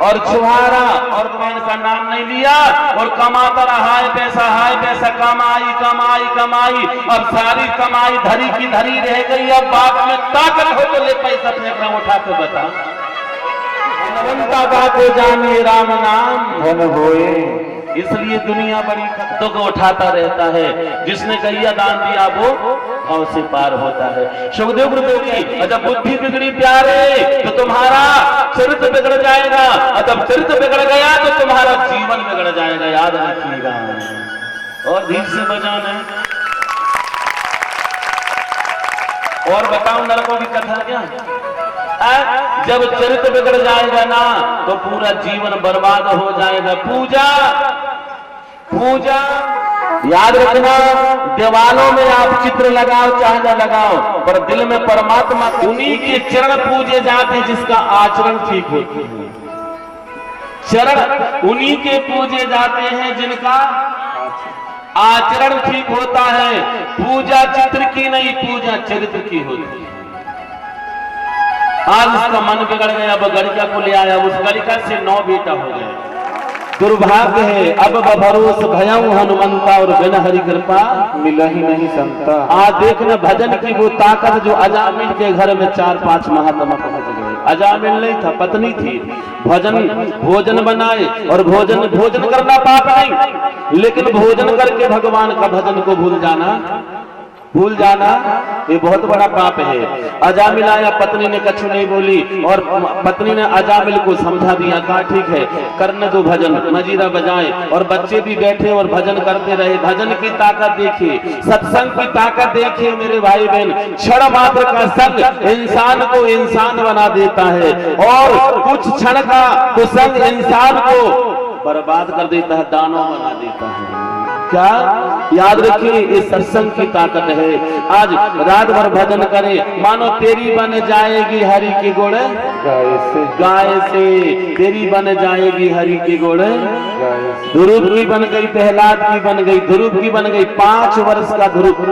और छुहारा, और मैंने का नाम नहीं लिया, और कमाता रहा हाय पैसा कमाई कमाई कमाई। अब सारी कमाई धरी की धरी रह गई। अब बाप में ताकत हो तो ले पैसा फेंकना उठा के बता। बात जाने राम नाम धन होए, इसलिए दुनिया बड़ी खतों को उठाता रहता है। जिसने गैया दान दिया वो भाव से पार होता है। सुखदेव गुरुदेव की जब बुद्धि बिगड़ी प्यारे तो तुम्हारा चरित्र बिगड़ जाएगा, और जब चरित्र बिगड़ गया तो तुम्हारा जीवन बिगड़ बिगड़ जाएगा, याद रखिएगा। और धीरे से बजाना। और बताऊं नरकों की कथा क्या? जब चरित्र बिगड़ जाएगा ना तो पूरा जीवन बर्बाद हो जाएगा। पूजा पूजा याद रखना, दीवालों में आप चित्र लगाओ चाहे न लगाओ, पर दिल में परमात्मा उन्हीं के चरण पूजे जाते हैं जिसका आचरण ठीक होता है। चरण उन्हीं के पूजे जाते हैं जिनका आचरण ठीक होता है। पूजा चित्र की नहीं, पूजा चरित्र की होती है। आज उसका मन बिगड़ गया, अब गड़िका को ले आया, उस गड़िका से 9 बेटा हो गए। दुर्भाग्य है अब भरोस भयं हनुमंता, और बिन हरि कृपा मिला ही नहीं संता। आज देखना भजन की वो ताकत जो अजामिल के घर में 4-5 महात्मा पहुंच गए। अजामिल नहीं था, पत्नी थी। भोजन बनाए, और भोजन करना पाप नहीं, लेकिन भोजन करके भगवान का भजन को भूल जाना ये बहुत बड़ा पाप है। अजामिल आया, पत्नी ने कछु नहीं बोली, और पत्नी ने अजामिल को समझा दिया, कहा ठीक है करने दो भजन, मजीरा बजाए, और बच्चे भी बैठे और भजन करते रहे। भजन की ताकत देखिए, सत्संग की ताकत देखिए मेरे भाई बहन। क्षण मात्र का संग इंसान को इंसान बना देता है, और कुछ क्षण का कुसंग इंसान को बर्बाद कर देता है, दानव बना देता है। क्या याद रखिए, इस सत्संग की ताकत है। आज रात भर भजन करे, मानो तेरी बन जाएगी हरि की गुण गाय से, तेरी बन जाएगी हरि की गुण। ध्रुव की बन गई, प्रहलाद की बन गई, ध्रुव की बन गई। 5 वर्ष का ध्रुव,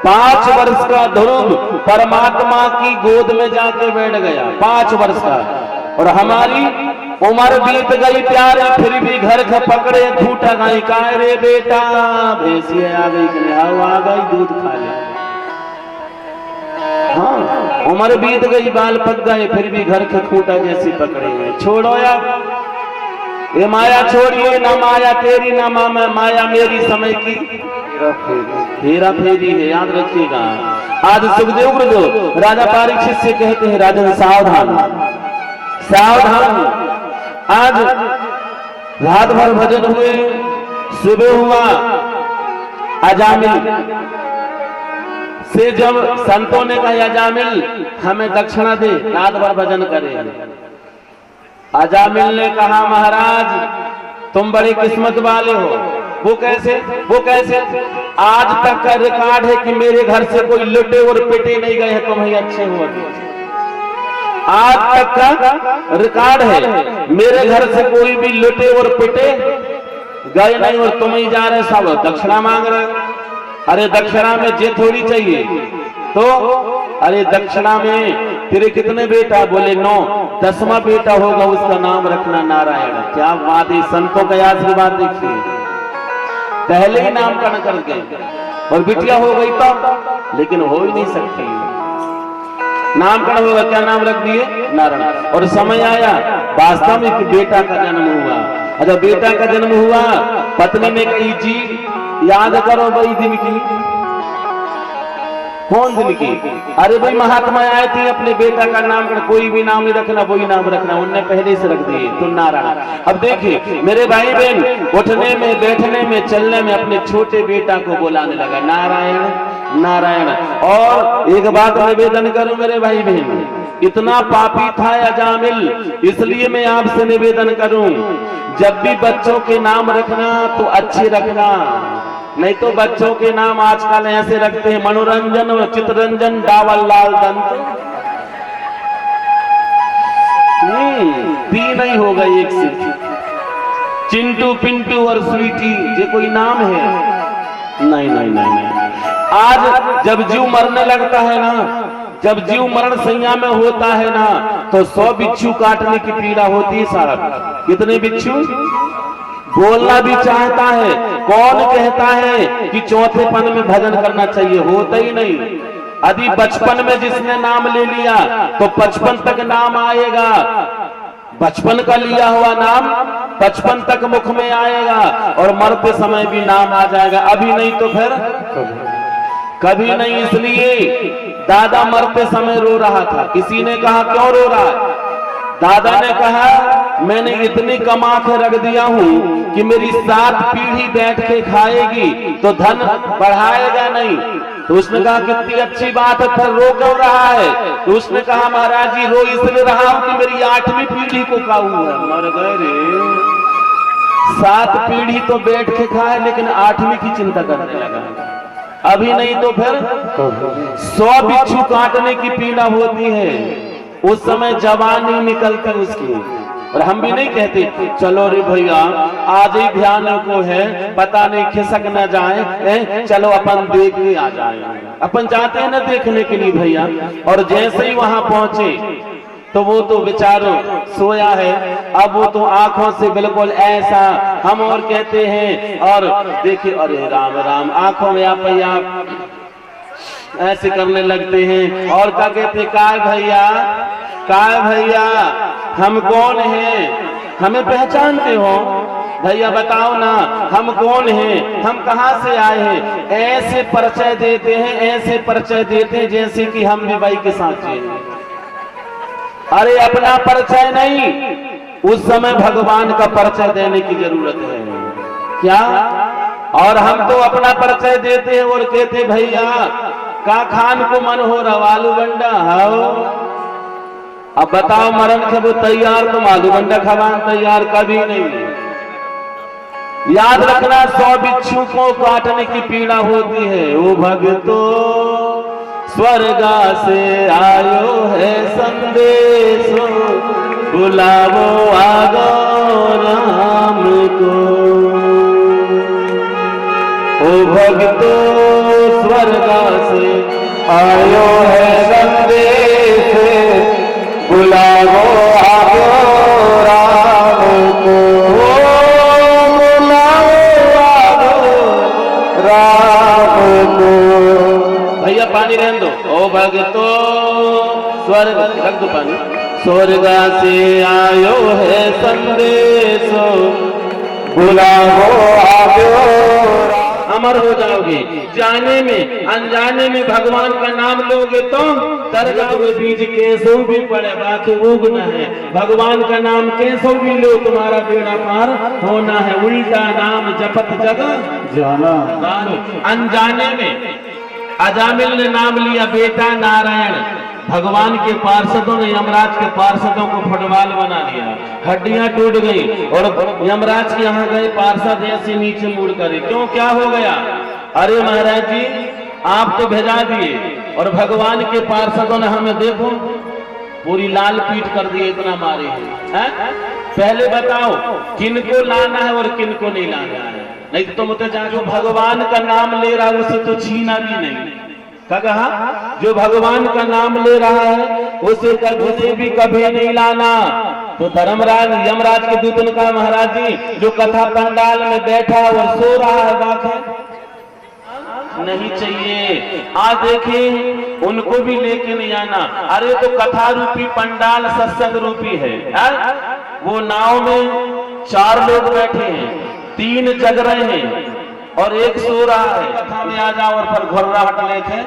5 वर्ष का ध्रुव परमात्मा की गोद में जाके बैठ गया, 5 वर्ष का। और हमारी उम्र बीत गई प्यारे, फिर भी घर का पकड़े खूटा गाई, काय रे बेटा भैंसिया आ गई, कन्याओं आ गई, दूध खा ले। हाँ, उम्र बीत गई, बाल पक गए, फिर भी घर का खूटा जैसी पकड़े हैं। छोड़ो यार ये माया, छोड़िए ना माया तेरी ना माया मेरी, समय की हेरा फेरी है, याद रखिएगा। आज सुखदेव गुरुदेव राजा परीक्षित से कहते हैं, राजन सावधान सावधान। आज रात भर भजन हुए, सुबह हुआ अजामिल से जब संतों ने कहा अजामिल हमें दक्षिणा दे, रात भर भजन करे। अजामिल ने कहा महाराज तुम बड़ी किस्मत वाले हो। वो कैसे? आज तक का रिकॉर्ड है कि मेरे घर से कोई लुटे और पिटे नहीं गए हैं, तुम ही अच्छे हो। आज तक का रिकॉर्ड है, मेरे घर से कोई भी लुटे और पिटे गए नहीं, और तुम ही जा रहे सब दक्षिणा मांग रहे। अरे दक्षिणा में जे थोड़ी चाहिए तो, अरे दक्षिणा में तेरे कितने बेटा? बोले 9। 10वां बेटा होगा, उसका नाम रखना नारायण। क्या बात है, संतों का आशीर्वाद देखिए, पहले ही नामकरण करके, और बिटिया हो गई तो, लेकिन हो ही नहीं सकती। नामकरण होगा, क्या नाम रख दिए? नारायण। और समय आया, वास्तव में एक बेटा का जन्म हुआ। अच्छा बेटा का जन्म हुआ, पत्नी ने कही जी याद करो वही दिन की। कौन दिन की? अरे भाई महात्मा आए थे, अपने बेटा का नाम, कोई भी नाम नहीं रखना, वही नाम रखना, उनने पहले से रख दिए, तो नारायण। अब देखिए मेरे भाई बहन, उठने में बैठने में चलने में अपने छोटे बेटा को बुलाने लगा, नारायण नारायण। और एक बात निवेदन करूं मेरे भाई बहन, इतना पापी था अजामिल, इसलिए मैं आपसे निवेदन करूं, जब भी बच्चों के नाम रखना तो अच्छे रखना, नहीं तो बच्चों के नाम आजकल ऐसे रखते हैं, मनोरंजन और चित्ररंजन डावल लाल दंत। तीन ही हो गए एक से, चिंटू पिंटू और स्वीटी, ये कोई नाम है? नहीं नहीं नहीं नहीं। आज जब जीव मरने लगता है ना, जब जीव मरण संज्ञा में होता है ना, तो 100 बिच्छू काटने की पीड़ा होती है साहब। कितने बिच्छू? बोलना भी चाहता है, कौन कहता है कि चौथेपन में भजन करना चाहिए? होता ही नहीं। यदि बचपन में जिसने नाम ले लिया तो 55 तक नाम आएगा, बचपन का लिया हुआ नाम 55 तक मुख में आएगा, और मरते समय भी नाम आ जाएगा। अभी नहीं तो फिर कभी नहीं। इसलिए दादा मरते समय रो रहा था, किसी ने कहा क्यों रो रहा है? दादा ने कहा मैंने इतनी कमा के रख दिया हूँ कि मेरी 7 पीढ़ी बैठ के खाएगी तो धन बढ़ाएगा नहीं। तो उसने कहा कितनी अच्छी बात है, फिर रो क्यों रहा है? तो उसने कहा महाराज जी रो इसलिए रहा हूं कि मेरी 8वीं पीढ़ी को खाऊं है। मर गए रे। 7 पीढ़ी तो बैठ के खाए लेकिन 8वीं की चिंता करने लगा। अभी नहीं तो फिर 100 बिच्छू काटने की पीड़ा होती है। उस समय जवानी निकलती उसकी। और हम भी नहीं कहते चलो रे भैया आज ही ध्यान को है, पता नहीं खिसक न जाए, चलो अपन देख के आ जाए। अपन जाते हैं ना देखने के लिए भैया। और जैसे ही वहां पहुंचे तो वो तो बेचारो सोया है। अब वो तो आंखों से बिल्कुल ऐसा हम और कहते हैं और देखिए अरे राम राम आंखों में आप ऐसे करने लगते हैं। और क्या कहते काय भैया हम कौन हैं, हमें पहचानते हो? भैया बताओ ना हम कौन हैं, हम कहां से आए हैं? ऐसे परिचय देते हैं जैसे कि हम भी भाई के साथ हैं। अरे अपना परिचय नहीं, उस समय भगवान का परिचय देने की जरूरत है क्या? और हम तो अपना परिचय देते हैं और कहते भैया का खान को मन हो रहा आलू बंडा हाओ। अब बताओ मरण के वो तैयार, तुम आलू बंडा खवान तैयार कभी नहीं। याद रखना 100 बिच्छू को काटने की पीड़ा होती है। ओ भक्तो स्वर्गा से आयो है संदेशो, बुलावो आगो राम को। ओ भक्तो स्वर्गा से आयो है संदेश, बुलावो आगो राम को। बुलावो आगो राम को। भैया पानी रहने दो। ओ भक्तो स्वर्ग रख दो पानी। स्वर्गा से आयो है संदेशो, बुलावो आगो अमर हो जाओगे। जाने में अनजाने में भगवान का नाम लोगे तो तर जाओगे। बीज कैसो भी पड़े बाकी उगना है। भगवान का नाम कैसो भी लो तुम्हारा बेड़ा पार होना है। उल्टा नाम जपत जगह जाना। अनजाने में अजामिल ने नाम लिया बेटा नारायण। भगवान के पार्षदों ने यमराज के पार्षदों को फुटबॉल बना लिया, हड्डियां टूट गई और यमराज के यहाँ गए पार्षद ऐसे नीचे मुड़ करे। क्यों क्या हो गया? अरे महाराज जी आप तो भेजा दिए और भगवान के पार्षदों ने हमें देखो पूरी लाल पीट कर दिए, इतना मारे हैं। पहले बताओ किनको लाना है और किनको नहीं लाना है, नहीं तो तुम तो जाके भगवान का नाम ले रहा उसे तो छीना भी नहीं। क्या कहा? जो भगवान का नाम ले रहा है उसे भी कभी नहीं लाना। तो धर्मराज यमराज के दूत ने कहा महाराज जी जो कथा पंडाल में बैठा और सो रहा है बाकी नहीं चाहिए। आज देखिए उनको भी लेके नहीं आना। अरे तो कथा रूपी पंडाल सत्संग रूपी है। वो नाव में 4 लोग बैठे हैं, 3 जग रहे हैं और 1 सो रहा है। कथा में आ जाओ और फिर घुर्राहट लेके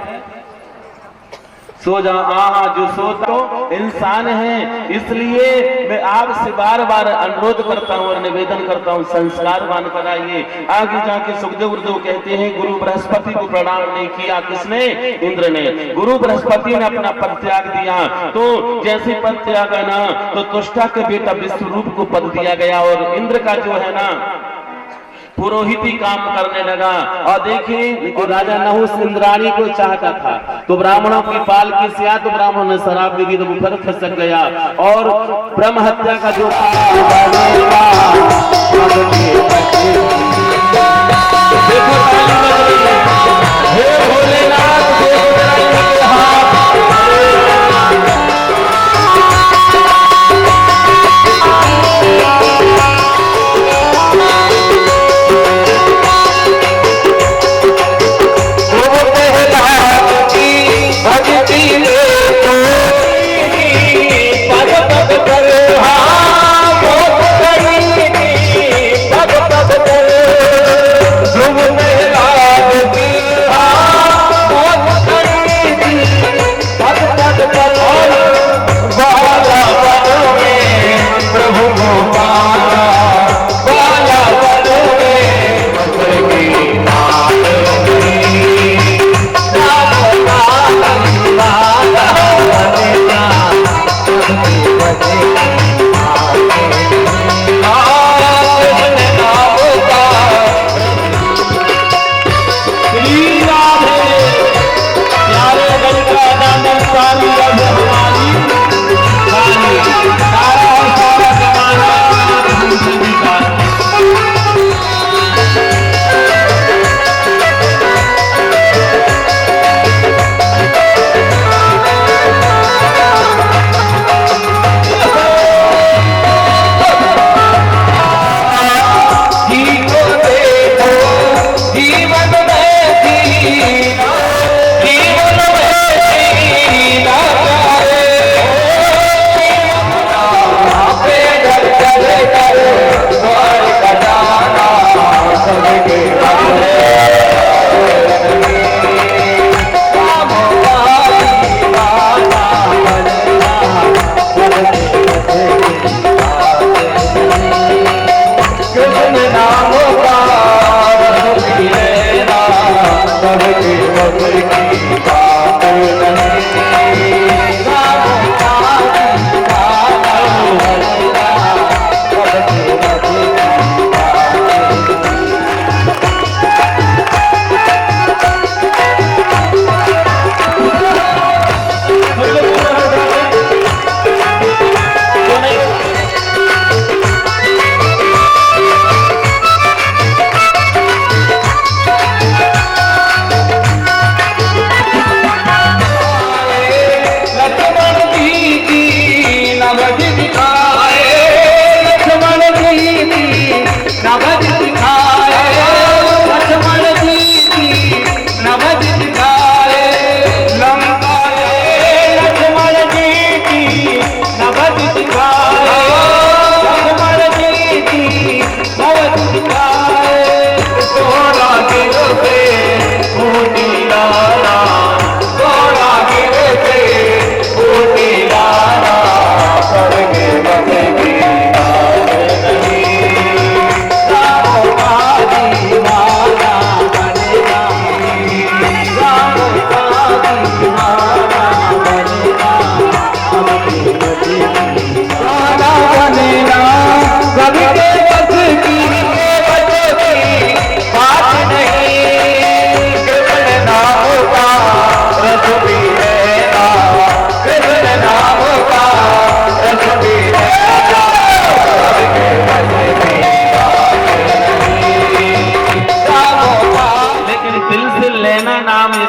सो जाओ। हाँ जो सोता तो इंसान है। इसलिए मैं आपसे बार बार अनुरोध करता हूँ और निवेदन करता हूँ संस्कारवान कराइए। आगे जाके सुखदेव गुरुदेव कहते हैं गुरु बृहस्पति को प्रणाम नहीं किया किसने? इंद्र ने। गुरु बृहस्पति ने अपना पद त्याग दिया तो जैसे पद त्यागा ना तो तुष्टा के बेटा विश्वरूप को पद दिया गया और इंद्र का जो है ना पुरोहिती काम करने लगा। और देखिए और राजा नहुस इंद्राणी को चाहता था तो ब्राह्मणों की पाल की सिया तो ब्राह्मण ने शराब दे दी तो वो फिर खसक गया और ब्रह्म हत्या का जो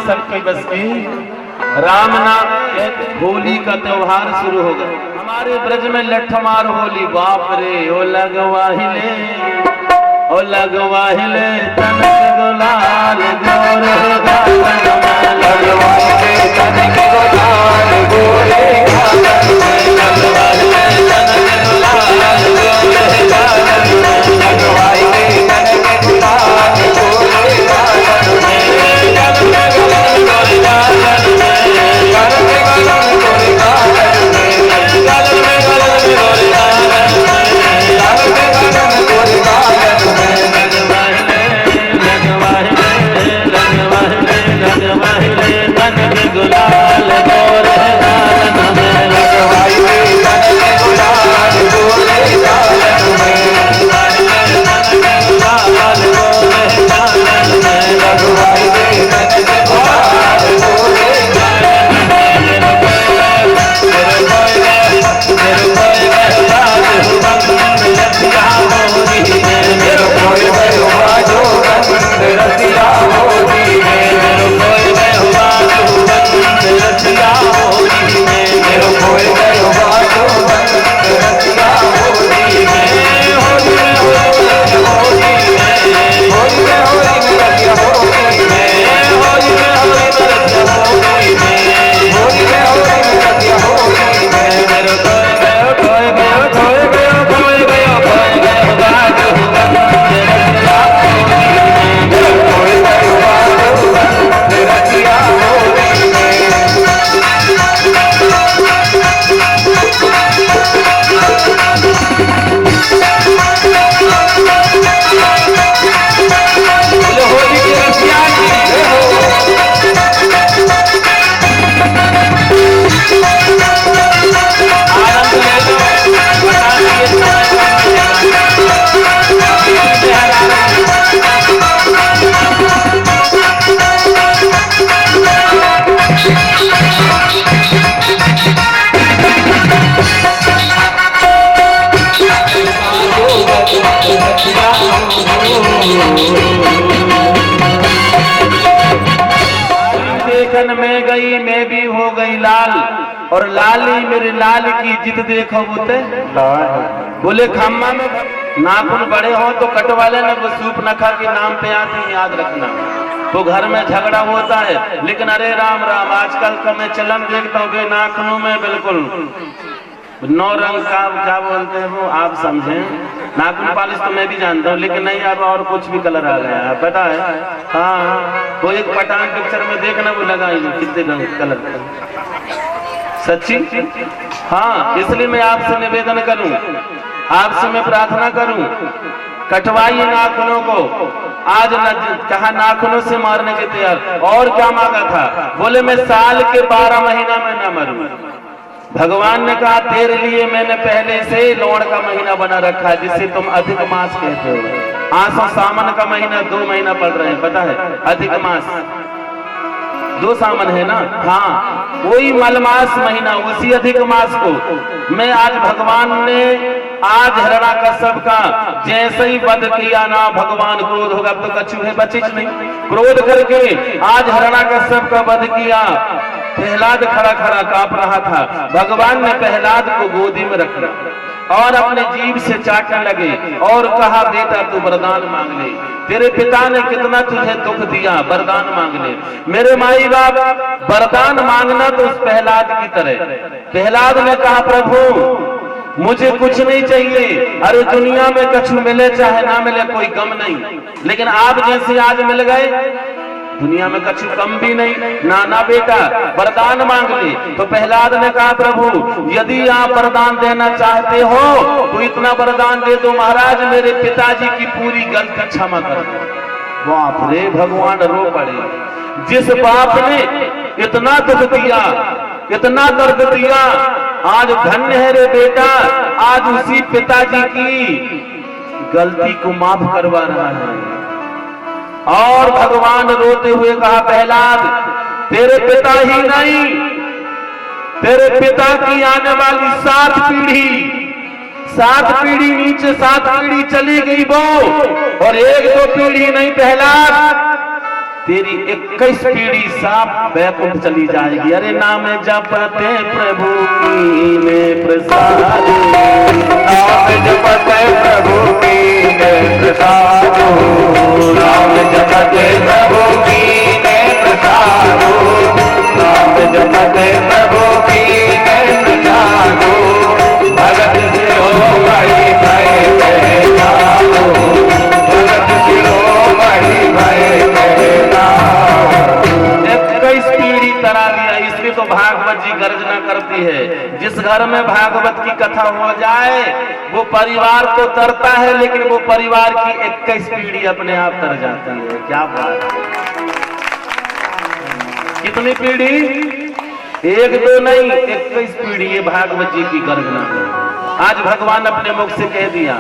सबके बस की राम नाम होली का त्योहार शुरू हो गया हमारे ब्रज में लठमार होली बाप रे ओ लगवाहिले तनक गुलाल गोरे लगवाहिले तनक गुलाल गोरे लगवाहिले तनक गुलाल गोरे लगवाहिले तनक गुलाल गोरे गुलाल गोरे मेरे लाल की जिद देखो बोते बोले खम्मा में नाखून बड़े हो तो कटवा लेना, वो सूप नखा के नाम पे आते हैं, याद रखना। तो घर में झगड़ा होता है, लेकिन अरे राम राम आजकल का मैं चलन देखता हूँ नाखूनों में बिल्कुल 9 रंग का क्या बोलते हैं वो आप समझें। नाखून पालिश तो मैं भी जानता हूँ, लेकिन नहीं अब और कुछ भी कलर आ गया है, पता है। हाँ वो एक पठान पिक्चर में देखना वो लगा कितने रंग कलर का सच्ची। हाँ इसलिए मैं आपसे निवेदन करूं, आपसे मैं प्रार्थना करूं, कटवाइए नाखूनों को। आज कहा नाखूनों से मारने के तैयार, और क्या मांगा था, बोले मैं साल के 12 महीना में न मरूं। भगवान ने कहा तेरे लिए मैंने पहले से लोण का महीना बना रखा है, जिसे तुम अधिक मास कहते हो। आसो सावन का महीना 2 महीना पड़ रहे हैं, पता है, अधिक मास 2 सावन है ना। हाँ वही मलमास महीना, उसी अधिक मास को मैं आज भगवान ने आज हिरण्याकश्यप का जैसे ही वध किया ना, भगवान क्रोध होगा तो कछु है बचिच नहीं, क्रोध करके आज हिरण्याकश्यप का वध किया। प्रहलाद खड़ा खड़ा कांप रहा था, भगवान ने प्रहलाद को गोदी में रखा और अपने जीभ से चाटने लगे और कहा बेटा तू वरदान मांग ले, तेरे पिता ने कितना तुझे दुख दिया, वरदान मांग ले। मेरे माई बाप वरदान मांगना तो उस प्रहलाद की तरह। प्रहलाद ने कहा प्रभु मुझे कुछ नहीं चाहिए, अरे दुनिया में कछु मिले चाहे ना मिले कोई गम नहीं, लेकिन आप जैसे आज मिल गए दुनिया में कछु कम भी नहीं। नाना बेटा वरदान मांग ले। तो प्रहलाद ने कहा प्रभु यदि आप वरदान देना चाहते हो तो इतना वरदान दे दो महाराज मेरे पिताजी की पूरी गलती क्षमा कर दो। बाप रे भगवान रो पड़े, जिस बाप ने इतना दुख दिया, इतना दर्द दिया, आज धन्य है रे बेटा, आज उसी पिताजी की गलती को माफ करवा रहा है। और भगवान रोते हुए कहा प्रहलाद तेरे पिता ही नहीं, तेरे पिता की आने वाली 7 पीढ़ी नीचे 7 पीढ़ी चली गई वो, और 1-2 पीढ़ी नहीं प्रहलाद, तेरी 21 पीढ़ी साफ बैकुंठ चली जाएगी। अरे नाम जपते प्रभु की में प्रसाद, नाम जपते प्रभु की में प्रसाद, नाम जपते प्रभु की में प्रसाद, नाम जपते प्रभु की में प्रसाद, भगत शिरोमणि भय कहलाओ, भगत शिरोमणि भय कहलाओ। 21 पीढ़ी तरा दिया, इसलिए तो भागवत जी गर्जना करती है। जिस घर में भागवत की कथा हो जाए वो परिवार तो तरता है, लेकिन वो परिवार की 21 पीढ़ी अपने आप तर जाती है। क्या बात है, कितनी पीढ़ी, 1-2 नहीं 21 पीढ़ी, ये भागवत जी की गर्जना है। आज भगवान अपने मुख से कह दिया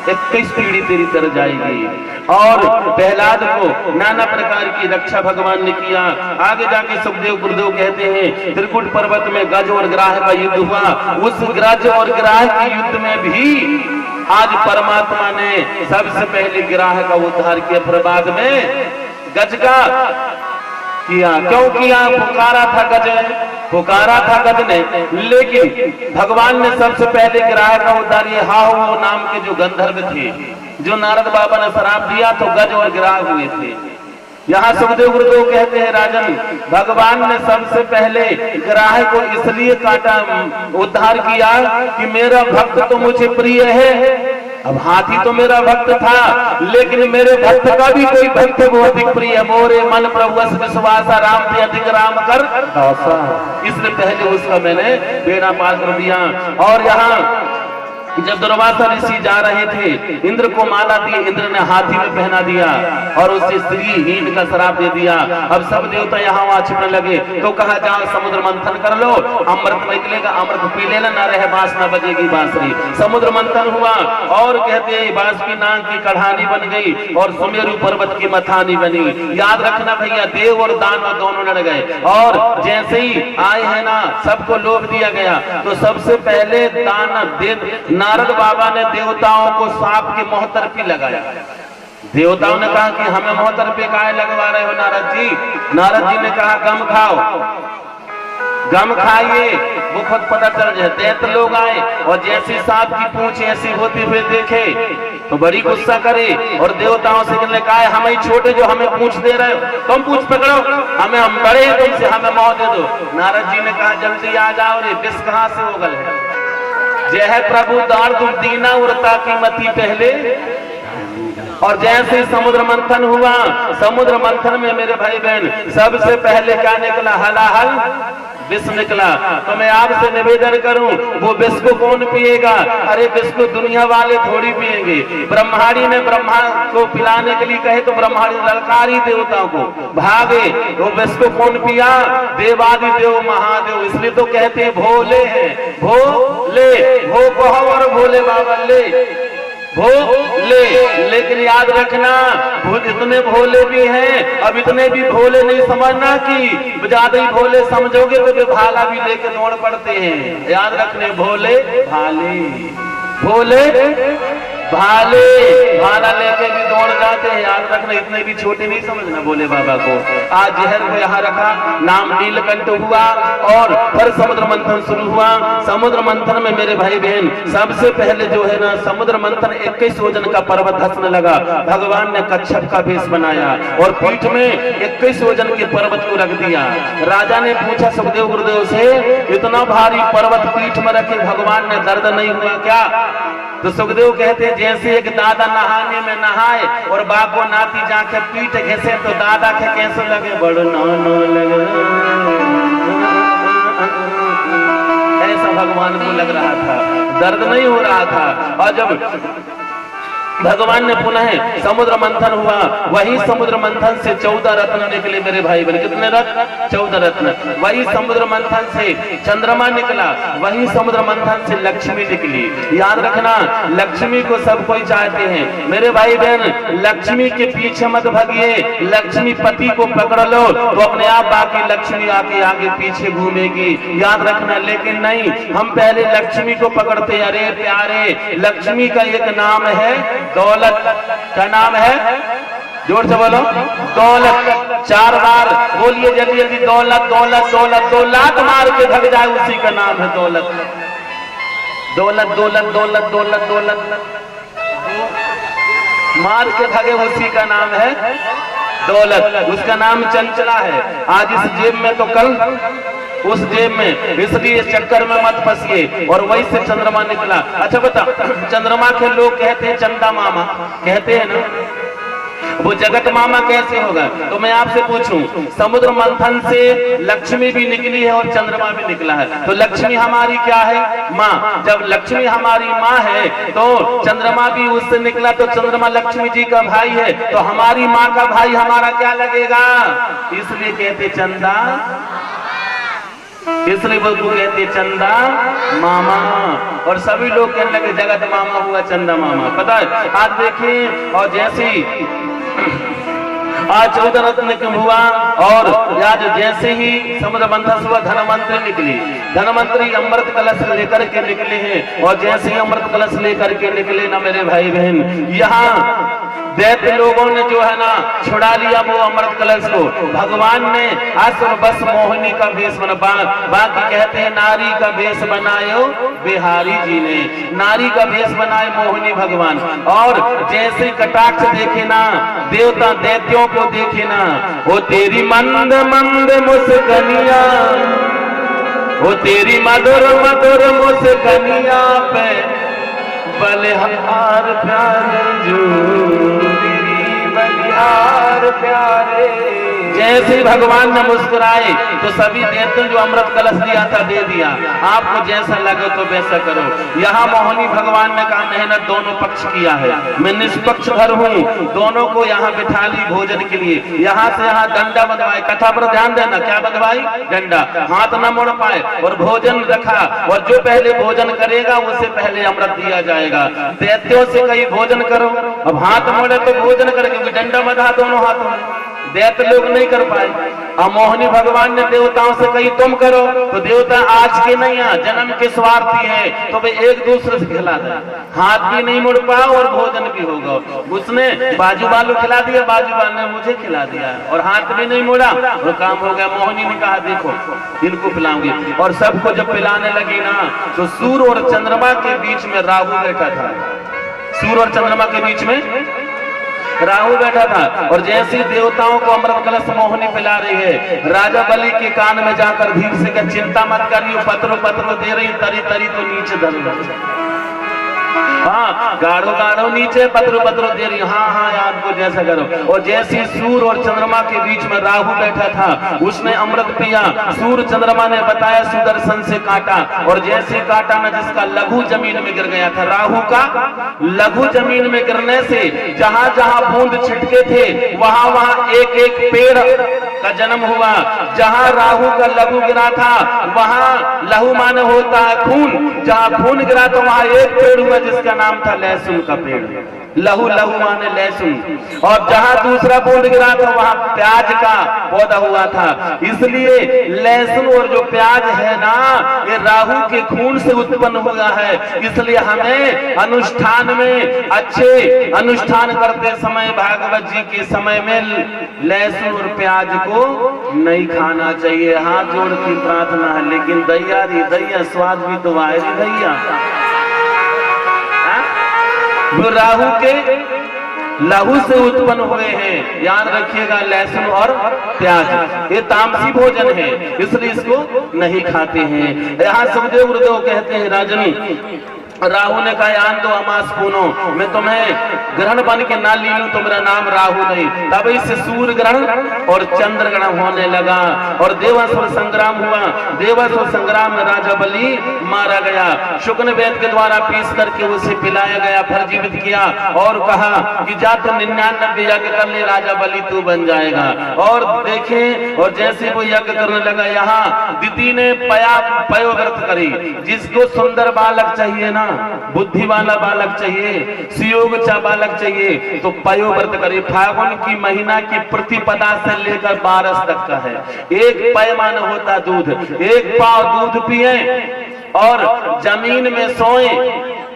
21 पीढ़ी तेरी तर जाएगी। और प्रहलाद को नाना प्रकार की रक्षा भगवान ने किया। आगे जाके सुखदेव गुरुदेव कहते हैं त्रिकुट पर्वत में गज और ग्राह का युद्ध हुआ, उस गज और ग्राह के युद्ध में भी आज परमात्मा ने सबसे पहले ग्राह का उद्धार किया, फिर बाद में गज का किया। क्यों किया, पुकारा था गज ने, लेकिन भगवान ने सबसे पहले ग्राह का उद्धार ये हाहू नाम के जो गंधर्व थे, जो नारद बाबा ने श्राप दिया तो गज और ग्राह हुए थे। यहाँ सुखदेव गुरुदेव कहते हैं राजन भगवान ने सबसे पहले ग्राह को इसलिए काटा, उद्धार किया कि मेरा भक्त तो मुझे प्रिय है। अब हाथी तो मेरा भक्त था, लेकिन मेरे भक्त का भी कोई भक्त बहुत अधिक प्रिय है। मोरे मन प्रभु विश्वासा, राम से अधिक राम कर दासा। इसलिए पहले उसका मैंने बेड़ा पार कर दिया। और यहाँ जब दुर्वासा ऋषि जा रहे थे, इंद्र को माला दी, इंद्र ने हाथी में पहना दिया और उसे स्त्रीहीन का श्राप दे दिया। अब सब देवता यहाँ वहां छिपने लगे, तो कहा जाओ समुद्र मंथन कर लो, अमृत निकलेगा, अमृत पी लेना, ना रहे बांस ना बजेगी बांसुरी। समुद्र मंथन हुआ और कहते हैं बांसुरी नाग की कढ़ानी बन गई और सुमेरु पर्वत की मथानी बनी। याद रखना भैया, देव और दानव दोनों लड़ गए, और जैसे ही आए हैं ना सबको लोभ दिया गया। तो सबसे पहले दान नारद बाबा ने देवताओं को सांप के मोहतर पे लगाया। देवताओं ने कहा कि हमें मोहतर पे काहे लगवा रहे हो नारद जी? नारद जी ने कहा गम खाओ। गम खाइए, वो खुद पता चल जाए। दैत्य लोग आए और जैसी सांप की पूंछ ऐसी होती हुए देखे तो बड़ी गुस्सा करे और देवताओं से कहने कहा है, हमें छोटे जो हमें पूंछ दे रहे हो, तुम पूंछ पकड़ो, हम बड़े हैं तुमसे, हमें मोह दे दो। नारद जी ने कहा जल्दी आ जाओ रे, विष कहां से उगल है। जय है प्रभु दार दीना उड़ता की मती पहले। और जैसे समुद्र मंथन हुआ, समुद्र मंथन में मेरे भाई बहन सबसे पहले क्या निकला? हलाहल विष निकला। तो मैं आपसे निवेदन करूं, वो विष को कौन पिएगा? अरे विष को दुनिया वाले थोड़ी पिएंगे। ब्रह्माणी ने ब्रह्मा को पिलाने के लिए कहे तो ब्रह्माणी ललकारी देवताओं को, भागे। वो विष को कौन पिया? देवादि देव महादेव। इसलिए तो कहते हैं भोले हैं, भोले भो कहो और भोले बाबा ले भोले। लेकिन याद रखना इतने भोले भी हैं, अब इतने भी भोले नहीं समझना कि ज्यादा ही भोले समझोगे तो वे भाला भी लेके दौड़ पड़ते हैं। याद रखने भोले भाले, भोले भाले, भाला लेके भी दौड़ जाते हैं। याद रखना इतने भी छोटे नहीं समझना भोले बाबा को। आज जहर को यहाँ रखा, नाम नीलकंठ हुआ और फिर समुद्र मंथन शुरू हुआ। समुद्र मंथन में मेरे भाई बहन सबसे पहले जो है ना, समुद्र मंथन 21 योजन का पर्वत धंसने लगा। भगवान ने कच्छप का भेष बनाया और पीठ में 21 योजन के पर्वत को रख दिया। राजा ने पूछा सुखदेव गुरुदेव से, इतना भारी पर्वत पीठ में रखे भगवान ने दर्द नहीं हुआ क्या? तो सुखदेव कहते हैं जैसे एक दादा नहाने में नहाए और बापो नाती जाके पीठ घिसे तो दादा के कैसे लगे? बड़ो नानो लगे। ऐसा भगवान को लग रहा था, दर्द नहीं हो रहा था। और जब भगवान ने पुनः समुद्र मंथन हुआ, वही समुद्र मंथन से 14 रत्न निकले मेरे भाई बहन। कितने रत्न? 14 रत्न। वही समुद्र मंथन से चंद्रमा निकला, वही समुद्र मंथन से लक्ष्मी निकली। याद रखना लक्ष्मी को सब कोई चाहते हैं मेरे भाई बहन। लक्ष्मी के पीछे मत भागिए, लक्ष्मी पति को पकड़ लो तो अपने आप बाकी लक्ष्मी आके आगे पीछे घूमेगी। याद रखना, लेकिन नहीं, हम पहले लक्ष्मी को पकड़ते। अरे प्यारे, लक्ष्मी का एक नाम है दौलत। क्या नाम है? जोर से बोलो, दौलत। 4 बार बोलिए जल्दी जल्दी, दौलत दौलत दौलत। दौलत मार के भग जाए उसी का नाम है दौलत। दौलत दौलत दौलत दौलत दौलत मार के भगे उसी का नाम है दौलत। उसका नाम चंचला है। आज इस जेब में तो कल उस जेब में, इसलिए चक्कर में मत फंसिए। और वही से चंद्रमा निकला। अच्छा बता, चंद्रमा के लोग कहते हैं चंदा मामा, कहते हैं ना, वो जगत मामा कैसे होगा? तो मैं आपसे पूछूं, समुद्र मंथन से लक्ष्मी भी निकली है और चंद्रमा भी निकला है, तो लक्ष्मी हमारी क्या है? माँ। जब लक्ष्मी हमारी माँ है तो चंद्रमा भी उससे निकला, तो चंद्रमा लक्ष्मी जी का भाई है, तो हमारी माँ का भाई हमारा क्या लगेगा? इसलिए कहते चंदा, इसलिए वो कहते चंदा मामा। और सभी लोग कहने लगे जगत मामा हुआ चंदा मामा। पता है आज देखिए, और जैसे आज 14 रत्न हुआ और आज जैसे ही समुद्र मंथन हुआ, धनवंतरी निकली। धनवंतरी अमृत कलश लेकर के निकले हैं। और जैसे ही अमृत कलश लेकर के निकले ना मेरे भाई बहन, यहाँ दैत्य लोगों ने जो है ना छुड़ा लिया वो अमृत कलश को। भगवान ने असुर बस मोहिनी का भेष बना, बाकी कहते हैं नारी का भेष बनायो बिहारी जी ने, नारी का भेष बनाए मोहिनी भगवान। और जैसे कटाक्ष देखे ना देवता दैत्यों को देखे ना, वो तेरी मंद मंद मुस्कनिया, वो तेरी मधुर मधुर मुस्कनिया पे बलिहार प्यारे जो बलिहार प्यारे। जैसे भगवान ने मुस्कुराए तो सभी दैत्य जो अमृत कलश दिया था दे दिया। आपको जैसा लगे तो वैसा करो। यहाँ मोहिनी भगवान ने कहा मेहनत दोनों पक्ष किया है, मैं निष्पक्ष भर हूँ। दोनों को यहाँ बिठा ली भोजन के लिए। यहाँ से यहाँ डंडा बंधवाए, कथा पर ध्यान देना, क्या बंधवाई? डंडा, हाथ न मुड़ पाए। और भोजन रखा, और जो पहले भोजन करेगा उससे पहले अमृत दिया जाएगा। दैत्यों से कहीं भोजन करो, अब हाथ मुड़े तो भोजन करे, क्योंकि डंडा बंधा दोनों हाथों में। दैत लोग नहीं कर पाए। अब मोहिनी भगवान ने देवताओं से कही तुम करो, तो देवता आज के नहीं जन्म के स्वार्थी है, तो वे एक दूसरे से खिला दे, हाथ भी नहीं मुड़ पाओ और भोजन भी होगा। उसने बाजू बालू खिला दिया, बाजू बाल ने मुझे खिला दिया और हाथ भी नहीं मुड़ा और काम हो गया। मोहिनी ने कहा देखो इनको पिलाऊंगी, और सबको जब पिलाने लगी ना तो सूर्य और चंद्रमा के बीच में राहु बैठा था। सूर्य और चंद्रमा के बीच में राहु बैठा था, और जैसे देवताओं को अमृत कलश मोहिनी पिला रही है, राजा बलि के कान में जाकर धीरे से क्या चिंता मत करियो, पत्रो पत्रो दे रही, तरी तरी तो नीचे धर, हाँ गाढ़ो गाढ़ो नीचे, पत्रो पत्रो दे रही, हाँ हाँ आपको जैसा करो। और जैसे सूर्य और चंद्रमा के बीच में राहु बैठा था, उसने अमृत पिया, सूर्य चंद्रमा ने बताया सुदर्शन से काटा, और जैसे काटा ना जिसका लघु जमीन में गिर गया था। राहु का लघु जमीन में गिरने से जहां जहां बूंद छिटके थे वहां वहां एक एक पेड़ का जन्म हुआ। जहां राहु का लघु गिरा था वहां लहू माने होता है खून, जहां खून गिरा तो वहां एक पेड़ हुआ जिसका नाम था लहसुन का पेड़। लहू लहू माने लहसुन, और जहां दूसरा बूंद गिरा था वहां प्याज का पौधा हुआ था। इसलिए लहसुन और जो प्याज है ना ये राहु के खून से उत्पन्न हुआ है। इसलिए हमें अनुष्ठान में अच्छे अनुष्ठान करते समय भागवत जी के समय में लहसुन और प्याज को नहीं खाना चाहिए। हाथ जोड़ की प्रार्थना है, लेकिन दैया री दैया स्वाद भी तो आए री दैया। वो राहु के लहू से उत्पन्न हुए हैं, याद रखिएगा लहसुन और प्याज ये तामसी भोजन है, इसलिए इसको नहीं खाते हैं। यहाँ सुखदेव गुरुदेव कहते हैं राजन राहु ने कहा आन दो अमास पूनो, मैं तुम्हें ग्रहण बन के ना ली लूं तो मेरा नाम राहु नहीं। तब इससे सूर्य ग्रहण और चंद्र ग्रहण होने लगा और देवासुर संग्राम हुआ। देवासुर संग्राम में राजा बलि मारा गया। शुक्न वेद के द्वारा पीस करके उसे पिलाया गया, फिर जीवित किया और कहा कि जा तो 99 यज्ञ कर ले, राजा बलि तू बन जाएगा। और देखें, और जैसे वो यज्ञ करने लगा, यहाँ दिति ने पयोव्रत करी। जिसको सुंदर बालक चाहिए ना, बुद्धि वाला बालक चाहिए, सुयोग्य बालक चाहिए, तो पयोव्रत करे। फागुन की महीना की प्रतिपदा से लेकर 12 तक का है। एक पैमान होता दूध, एक पाव दूध पिए और जमीन में सोए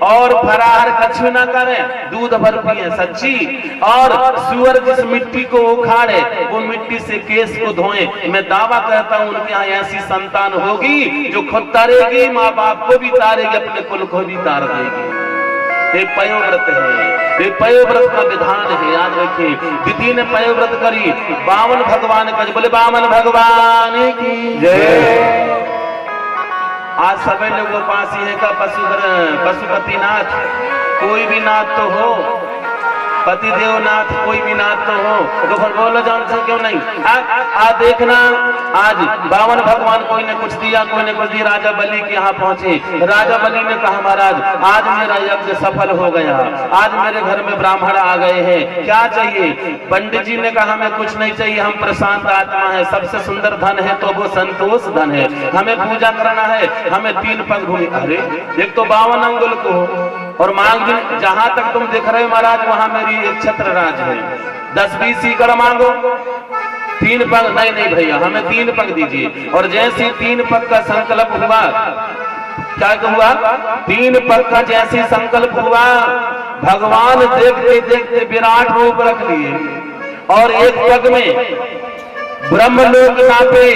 और फरार कछ ना करे, दूध भर पिए सच्ची। और सुअर जिस मिट्टी को उखाड़े वो मिट्टी से केस को धोए। मैं दावा करता हूं उनके यहाँ ऐसी संतान होगी जो खुद तारेगी, माँ बाप को भी तारेगी, अपने कुल को भी तार देगी। ये पयोव्रत है, ये पयोव्रत का विधान है, याद रखिए। दिति ने पयोव्रत करी, बामन भगवान का, बोले बामन भगवान की जय। आज सभी लोग उपासी है का पशुपतिनाथ, कोई भी नाथ तो हो, पतिदेव नाथ कोई भी नाथ तो हो, तो फिर बोलो जान से क्यों नहीं। आज देखना, आज बावन भगवान कोई ने कुछ दिया, कोई ने कुछ दिया। राजा बलि के यहाँ पहुंचे, राजा बलि ने कहा महाराज आज मेरा यज्ञ सफल हो गया, आज मेरे घर में ब्राह्मण आ गए हैं, क्या चाहिए। पंडित जी ने कहा हमें कुछ नहीं चाहिए, हम प्रशांत आत्मा है, सबसे सुंदर धन है तो वो संतोष धन है, हमें पूजा करना है, हमें 3 पग भूमि। अरे एक तो 52 अंगुल को, और मांग जहां तक तुम दिख रहे हो महाराज वहां मेरी एक छत्र राज है, 10-20 एकड़ मांगो, 3 पग नहीं भैया हमें 3 पग दीजिए। और जैसे 3 पग का संकल्प हुआ, क्या हुआ, 3 पग का जैसे संकल्प हुआ, भगवान देखते देखते विराट रूप रख लिए और एक पग में ब्रह्मलोक नापे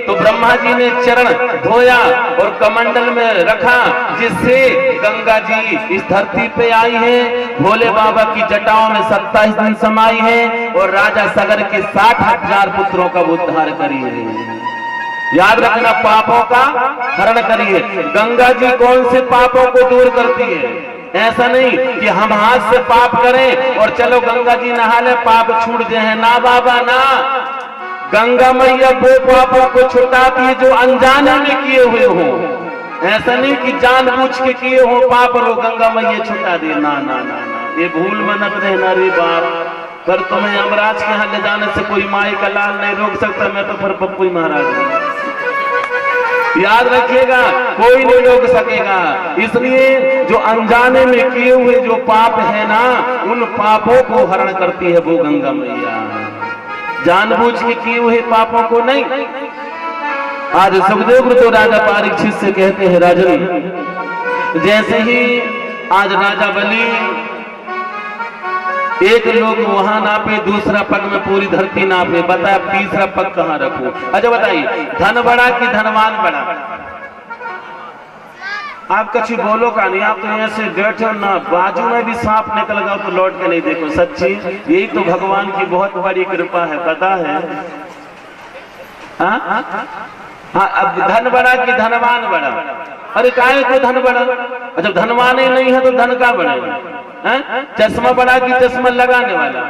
तो ब्रह्मा जी ने चरण धोया और कमंडल में रखा, जिससे गंगा जी इस धरती पे आई है, भोले बाबा की जटाओं में 27 दिन समाई है और राजा सगर के 60,000 पुत्रों का उद्धार करी है। याद रखना, पापों का हरण करी है। गंगा जी कौन से पापों को दूर करती है, ऐसा नहीं कि हम हाथ से पाप करें और चलो गंगा जी नहा ले पाप छूट जाए, ना बाबा ना। गंगा मैया वो पापों को छुटाती है जो अनजाने में किए हुए हो, ऐसा नहीं कि जानबूझ के किए हो पाप रो गंगा मैया छुटा दे, ना ना ना ना, ये भूल मनत रहना रे बाप। पर तुम्हें यमराज के यहाँ ले जाने से कोई माई का लाल नहीं रोक सकता, मैं तो फिर पप्पू महाराज हूं, याद रखिएगा, कोई नहीं रोक सकेगा। इसलिए जो अनजाने में किए हुए जो पाप है ना, उन पापों को हरण करती है वो गंगा मैया। जानबूझ के किए हुए पापों को नहीं। आज सुखदेव गुरु तो राजा परीक्षित से कहते हैं, राजन जैसे ही आज राजा बलि एक लोग वहां नापे, दूसरा पग में पूरी धरती नापे, बताया तीसरा पग कहां रखूं? अच्छा बताइए, धन बड़ा कि धनवान बड़ा? आप कुछ बोलो का नहीं, आप तो ऐसे बैठे हो ना, बाजू में भी सांप निकल गया तो लौट के नहीं देखो। सच्ची यही तो भगवान की बहुत बड़ी कृपा है, पता है? हाँ, अब धन बड़ा कि धनवान बड़ा? अरे काहे को धन बड़ा? अच्छा धनवान ही नहीं है तो धन का बड़ा? चश्मा बड़ा कि चश्मा लगाने वाला?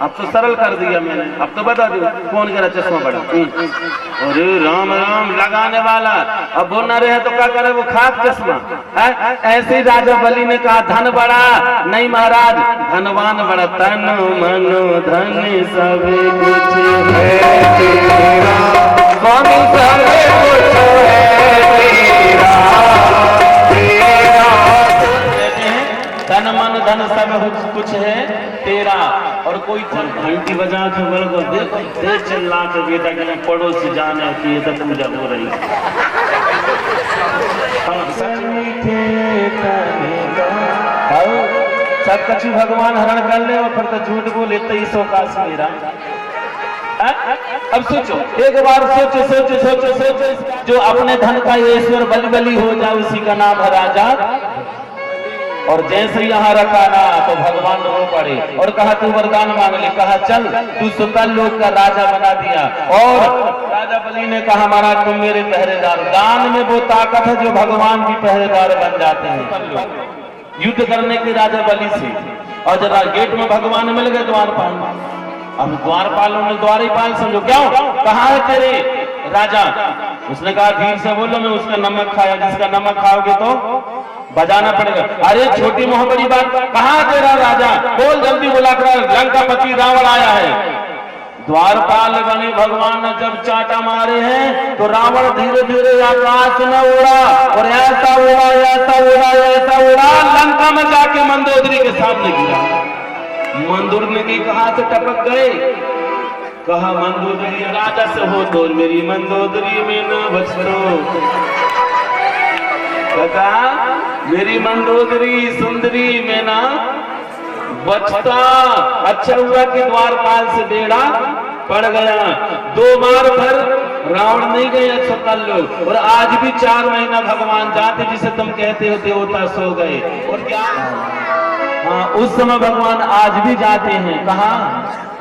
अब तो सरल कर दिया मैंने, अब तो बता दो कौन कह रहा चश्मा बड़ा? अरे राम राम, लगाने वाला। अब वो न रहे तो क्या करे, वो खाक चश्मा। ऐसे ही राजा बलि ने कहा धन बड़ा नहीं महाराज, धनवान बड़ा। तन मन धन सब कुछ है तेरा, स्वामी सब कुछ है तेरा, तन मन धन सब कुछ है तेरा। और कोई घंटी बजा के बोल को दे चिल्ला के बेटा कि पड़ोस से जाने की ये तो पूजा हो रही है। सब कुछ भगवान हरण कर ले और फिर तो झूठ बोले तो सो काश मेरा। अब सोचो, एक बार सोचो सोचो सोचो सोचो, जो अपने धन का ईश्वर बलि हो जाए उसी का नाम है राजा। और जैसे यहाँ रखा ना तो भगवान रो पड़े और कहा तू वरदान मांग ले। कहा चल तू सुतल लोक का राजा बना दिया। और राजा बलि ने कहा महाराज तुम मेरे पहरेदार। दान में वो ताकत है जो भगवान भी पहरेदार बन जाते हैं। युद्ध करने के राजा बलि से, और जरा गेट में भगवान मिल गए द्वारपाल। अब द्वारपालों ने द्वारपाल समझो क्यों, कहा है तेरे राजा? उसने कहा धीर से बोलो, मैं उसका नमक खाया, जिसका नमक खाओगे तो बजाना पड़ेगा। अरे छोटी मोह बड़ी बात, कहाँ तेरा राजा? बोल जल्दी बुला कर, लंकापति रावण आया है। द्वारपाल बने भगवान ने जब चाटा मारे हैं तो रावण धीरे धीरे आकाश में उड़ा और ऐसा उड़ा ऐसा उड़ा ऐसा उड़ा, लंका में जाके मंदोदरी के सामने गिरा। मंदोदरी की कहा से टपक गए। कहा मंदोदरी राजा से हो तो मेरी मंदोदरी में न बचो। कहा मेरी मंदोदरी सुंदरी में ना बचता। अच्छा हुआ कि द्वारपाल से बेड़ा पड़ गया। 2 बार फिर रावण नहीं गए सुतल लोग। और आज भी 4 महीना भगवान जाते, जिसे तुम कहते हो देवता सो गए। और क्या हाँ, उस समय भगवान आज भी जाते हैं। कहा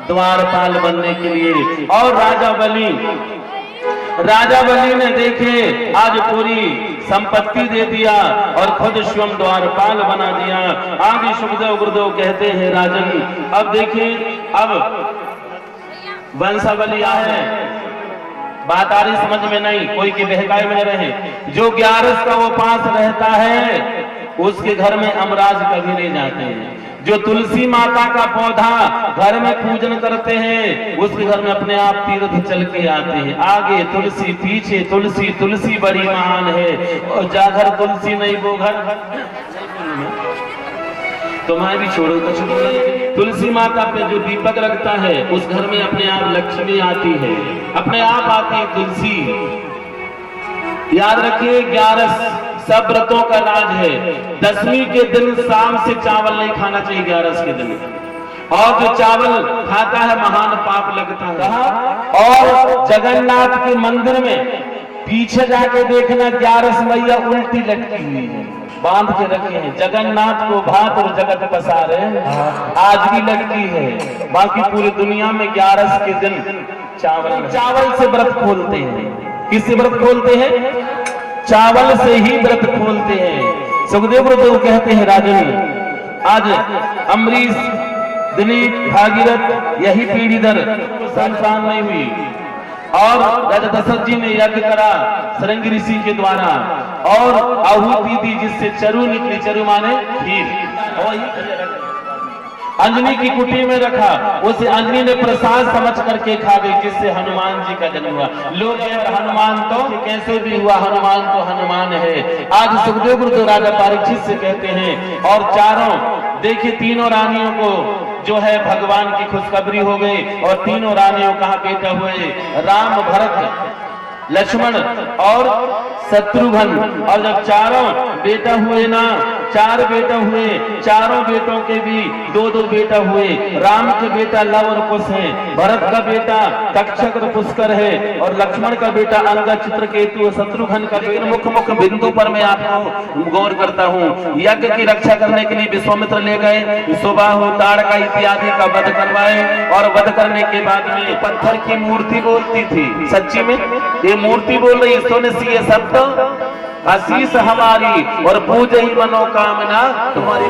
द्वारपाल बनने के लिए। और राजा बलि ने देखे आज पूरी संपत्ति दे दिया और खुद स्वयं द्वारपाल बना दिया। आगे सुखदेव गुरुदेव कहते हैं राजन अब देखिए, अब वंशावली है, बात आ रही समझ में नहीं, कोई की बहकाए में रहे। जो 11 का वो पास रहता है उसके घर में अमराज कभी नहीं जाते हैं। जो तुलसी माता का पौधा घर में पूजन करते हैं उसके घर में अपने आप तीर्थ चल के आते हैं। आगे तुलसी पीछे तुलसी, तुलसी बड़ी महान है। और जाकर तुलसी नहीं वो घर तुम्हारे भी छोड़ो कुछ नहीं। तुलसी माता पे जो दीपक लगता है उस घर में अपने आप लक्ष्मी आती है, अपने आप आती है तुलसी। याद रखिए 11 सब व्रतों का राज है। 10वीं के दिन शाम से चावल नहीं खाना चाहिए 11 के दिन। और जो चावल खाता है महान पाप लगता है। और जगन्नाथ के मंदिर में पीछे जाके देखना 11 मैया उल्टी लटकी हुई है, बांध के रखे हैं। जगन्नाथ को भात और जगत पसारे आज भी लटकी है। बाकी पूरी दुनिया में 11 के दिन चावल से व्रत खोलते हैं। किससे व्रत खोलते हैं? चावल से ही व्रत खोलते हैं। सुखदेव गुरुदेव कहते हैं राजन आज अमरीश, दिलीप, भागीरथ यही पीढ़ी दर संतान नहीं हुई। और राजा दशरथ जी ने यज्ञ करा सरंगी ऋषि के द्वारा और आहुति दी जिससे चरु निकली। चरु माने खीर। और अंजनी की कुटी में रखा, उसे अंजनी ने प्रसाद समझ करके खा गई, जिससे हनुमान जी का जन्म हुआ। लोग हनुमान तो कैसे भी हुआ, हनुमान तो हनुमान है। आज सुखदेव गुरुदेव राजा परीक्षित से कहते हैं। और चारों देखिए तीनों रानियों को जो है भगवान की खुशखबरी हो गई और तीनों रानियों कहाँ बेटा हुए, राम, भरत, लक्ष्मण और शत्रुघ्न। और जब चारों बेटा हुए ना, 4 बेटा हुए, चारों बेटों के भी 2-2 बेटा हुए। राम के बेटा लव और कुश है, भरत का बेटा तक्षक और पुष्कर है, और लक्ष्मण का बेटा अंगद, चित्रकेतु और शत्रुघ्न का बेटा। मुख्य मुख्य बिंदु पर मैं आपको गौर करता हूँ। यज्ञ की रक्षा करने के लिए विश्वामित्र ले गए, सुबाहु, ताड़का इत्यादि का वध करवाए, और वध करने के बाद में पत्थर की मूर्ति बोलती थी, सच्ची में ये मूर्ति बोल रही, सुन सी ये शब्द, आशीष हमारी और पूज ही मनोकामना तुम्हारी।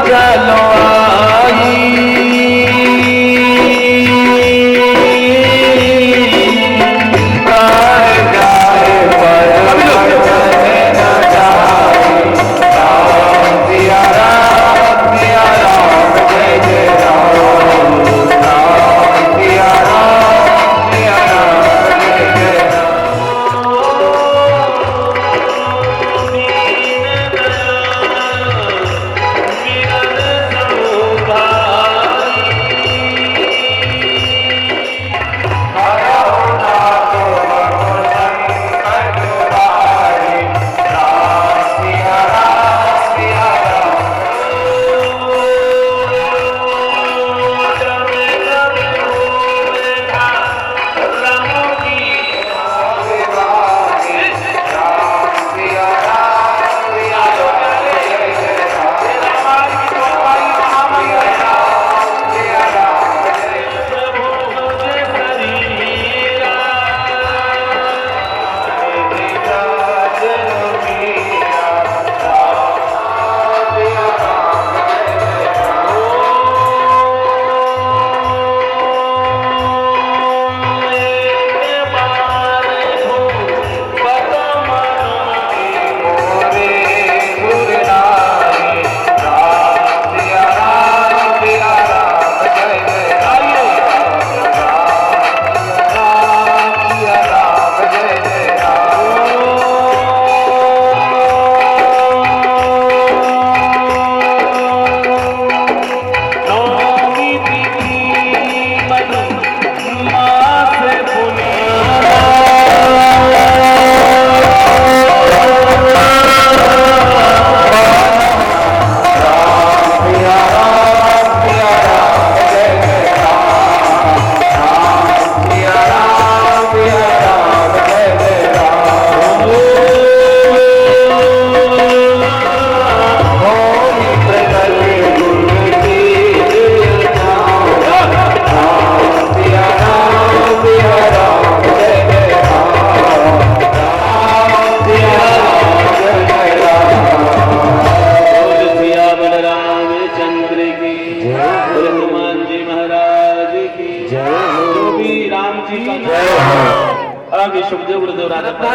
चलो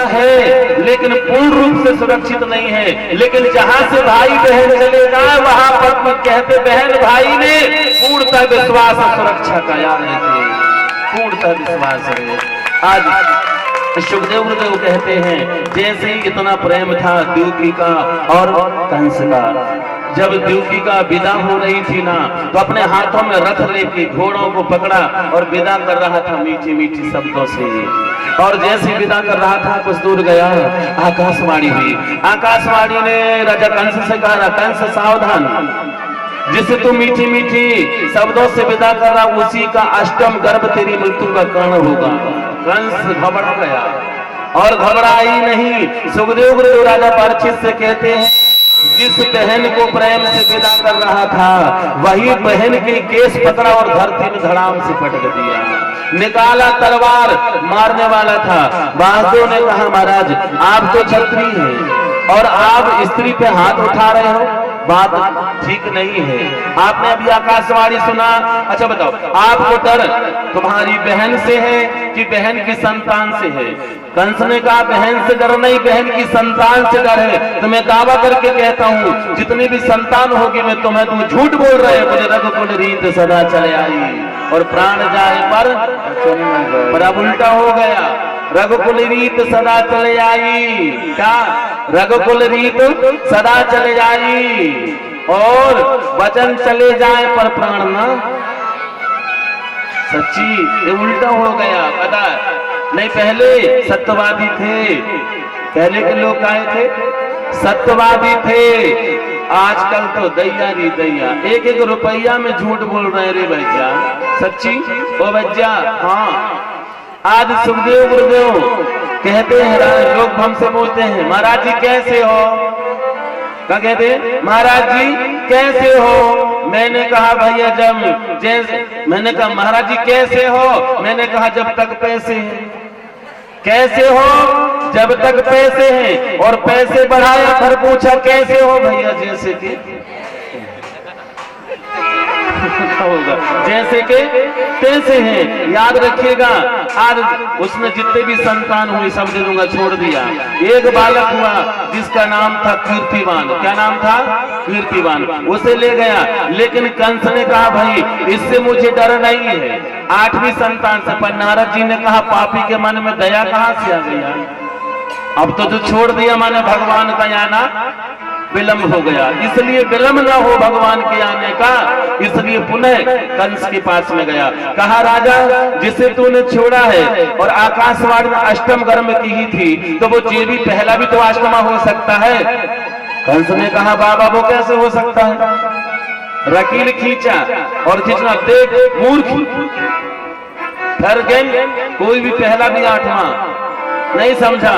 है लेकिन पूर्ण रूप से सुरक्षित नहीं है। लेकिन जहां से भाई बहन चलेगा वहां पर कहते बहन भाई ने पूर्णतः विश्वास और सुरक्षा का याद रखिए, पूर्णतः विश्वास है। आज सुखदेव गुरुदेव कहते हैं जैसे ही इतना प्रेम था द्युति का और कंस का, जब द्युति का विदा हो रही थी ना तो अपने हाथों में रथ लेके घोड़ों को पकड़ा और विदा कर रहा था मीठी मीठी शब्दों से। और जैसे विदा कर रहा था कुछ दूर गया आकाशवाणी हुई। आकाशवाणी ने राजा कंस से कहा, कंस सावधान, जिसे तू मीठी मीठी शब्दों से विदा कर रहा उसी का अष्टम गर्भ तेरी मृत्यु का कारण होगा। कंस घबरा गया और घबरा ही नहीं। सुखदेव गुरुदेव राजा परीक्षित से कहते हैं जिस बहन को प्रेम से विदा कर रहा था वही बहन के केस पकड़ा और धरती में धड़ाम से पटक दिया, निकाला तलवार, मारने वाला था। बहादुर ने कहा महाराज आप तो क्षत्रिय हैं और आप स्त्री पे हाथ उठा रहे हो, बात ठीक नहीं है। आपने अभी आकाशवाणी सुना, अच्छा बताओ आपको डर तुम्हारी बहन से है कि बहन की संतान से है? कंस ने कहा बहन से डर नहीं, बहन की संतान से डर है। तो मैं दावा करके कहता हूँ जितनी भी संतान होगी मैं तुम्हें, तुम झूठ बोल रहे हो। मुझे रघुकुल रीत सदा चले आई और प्राण जाए पर अब उल्टा हो गया। रघुकुल रीत सदा चले आई। क्या? रघुकुल रीत सदा चले आई और वचन चले जाए पर प्राण ना। सच्ची ये उल्टा हो गया। पता नहीं, पहले सत्यवादी थे, पहले के लोग आए थे सत्यवादी थे। आजकल तो दैया री दैया, एक एक रुपया में झूठ बोल रहे रे भैया। सच्ची ओ भैया। हाँ, आज सुखदेव गुरुदेव कहते हैं, लोग हमसे बोलते हैं महाराज जी कैसे हो? क्या कहते हैं? महाराज जी कैसे हो? मैंने कहा भैया जब जैसे, मैंने कहा महाराज जी कैसे हो? मैंने कहा जब तक पैसे हैं। कैसे हो? जब तक पैसे हैं। और पैसे बढ़ाया, फिर पूछा कैसे हो भैया? जैसे कि होगा, जैसे के तैसे हैं। याद रखिएगा, आज उसमें जितने भी संतान हुई सब दे दूंगा, छोड़ दिया। एक बालक हुआ जिसका नाम था कीर्तिवान। क्या नाम था? कीर्तिवान। उसे ले गया, लेकिन कंस ने कहा भाई इससे मुझे डर नहीं है, 8वीं संतान से। पर नारद जी ने कहा पापी के मन में दया कहां से आ गया? अब तो जो छोड़ दिया माने भगवान का आना विलंब हो गया, इसलिए विलंब ना हो भगवान के आने का, इसलिए पुनः कंस के पास में गया। कहा राजा जिसे तूने छोड़ा है और आकाशवाणी अष्टम गर्म की ही थी, तो वो जे भी पहला भी तो अष्टमा हो सकता है। कंस ने कहा बाबा वो कैसे हो सकता है? रकील खींचा और खींचना देख मूर्ख, फिर कोई भी पहला भी 8वां नहीं समझा।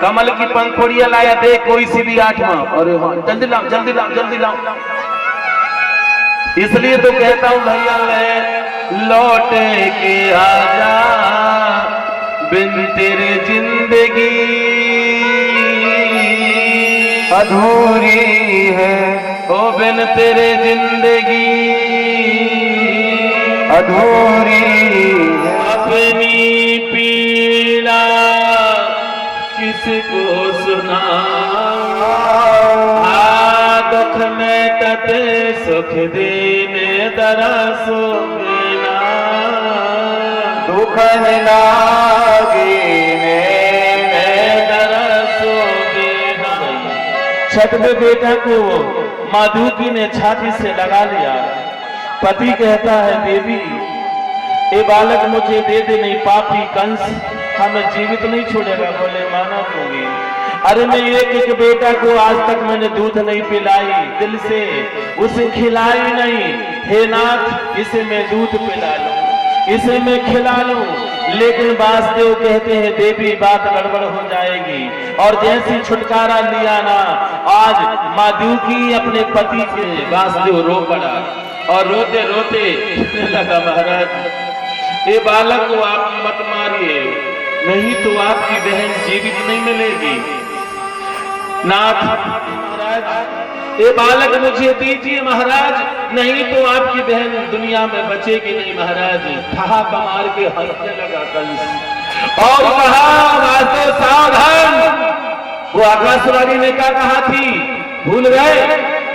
कमल की पंखुड़ियां लाया, देख कोई सी भी 8वां। अरे हाँ, जल्दी लाओ जल्दी लाओ जल्दी लाओ। इसलिए तो कहता हूं भैया मैं लौट के आजा, बिन तेरे जिंदगी अधूरी है। ओ बिन तेरे जिंदगी अधूरी है। अपनी पीड़ा किसको सुना, दुख में तते सुख देने दरसो बिना, दुख लागे दरसो बिना। छठ में बेटा को माधुकी ने छाती से लगा लिया। पति कहता है देवी ये बालक मुझे दे दे, नहीं पापी कंस हमें जीवित नहीं छोड़ेगा। बोले माना दूंगी। अरे मैं एक एक बेटा को आज तक मैंने दूध नहीं पिलाई, दिल से उसे खिलाई नहीं। हे नाथ इसे मैं दूध पिला लूं, इसे मैं खिला लूं, लेकिन वासुदेव कहते हैं देवी बात गड़बड़ हो जाएगी। और जैसी छुटकारा लिया ना, आज माधुकी अपने पति के वासुदेव रो पड़ा और रोते रोते लगा महाराज ये बालक को आप मत मारिए, नहीं तो आपकी बहन जीवित नहीं मिलेगी। नाथ महाराज ये बालक मुझे दीजिए महाराज, नहीं तो आपकी बहन दुनिया में बचेगी नहीं। महाराज ठहाका मार के हंसने लगा कंस और कहा वासुदेव सावधान। वो आकाशवाणी ने क्या कहा थी भूल गए?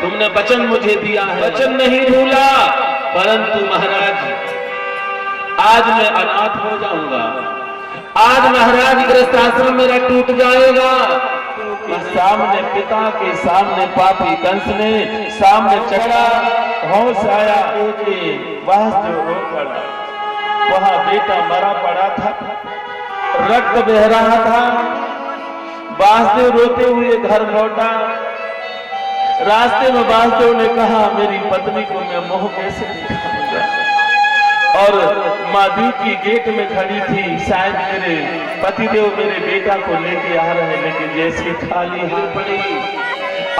तुमने वचन मुझे दिया है, वचन नहीं भूला, परंतु महाराज आज मैं अनाथ हो जाऊंगा। आज महाराज गृहस्थ आश्रम मेरा टूट जाएगा। सामने पिता के सामने पापी कंस ने सामने चढ़ा, होश आया वासुदेव रो पड़ा। वहां बेटा मरा पड़ा था, रक्त बह रहा था। वासुदेव रोते हुए घर लौटा। रास्ते में वासुदेव ने कहा मेरी पत्नी को मैं मोह कैसे दिखाऊंगा। और माधुकी गेट में खड़ी थी, शायद मेरे पतिदेव मेरे बेटा को लेके आ रहे हैं, लेकिन जैसे खाली हाथ पड़ी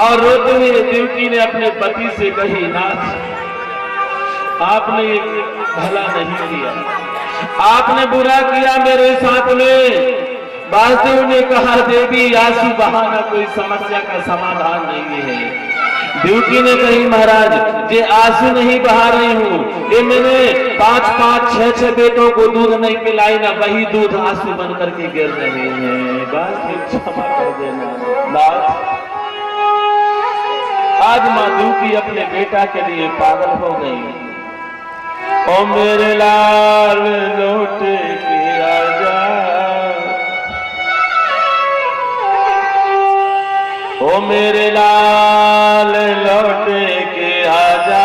और रोते हुए देवकी ने अपने पति से कही नाथ आपने भला नहीं किया, आपने बुरा किया मेरे साथ में। वासुदेव ने कहा देवी आंसू बहाना कोई समस्या का समाधान नहीं है। देवकी ने कही महाराज ये आंसू नहीं बहा रही हूँ, ये मैंने 5-5, 6-6 बेटों को दूध नहीं पिलाई ना, वही दूध आंसू बन करके गिर रहे हैं। बस क्षमा कर देना नाथ। आज माधुकी अपने बेटा के लिए पागल हो गई। ओ मेरे लाल लौट के आजा, मेरे लाल लौटे के आजा।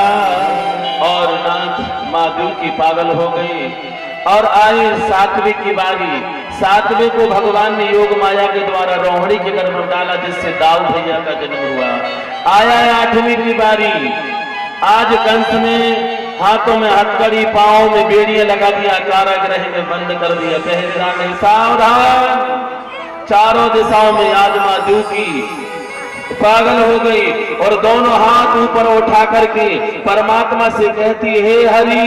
और नाथ माधु की पागल हो गई और आई सातवीं की बारी। सातवें को भगवान ने योग माया के द्वारा रोहिणी के गर्भ में डाला, जिससे दाऊ भैया का जन्म हुआ। आया आठवीं की बारी। आज कंस ने हाथों में हथकड़ी, पांव में बेड़ियां लगा दिया, कारागृह में बंद कर दिया। पहरेदार ने सावधान, चारों दिशाओं में आज माधु की पागल हो गई और दोनों हाथ ऊपर उठा करके परमात्मा से कहती, हे हरि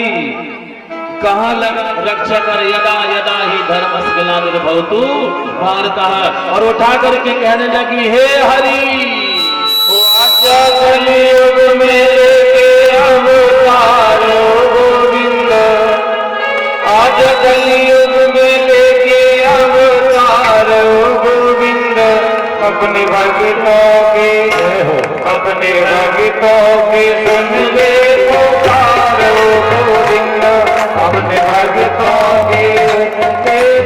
कहाँ लगा रक्षा कर, यदा यदा ही धर्मस्कला निर्भवतु भारतः। और उठा करके कहने लगी, हे हरि आजा कलियुग में लेके अवतार गोविंद, आजा कलियुग में लेके अवतार गोविंद। अपने भक्तों के अपने भक्तों के सुन ले पुकार गोविंद, अपने भक्तों के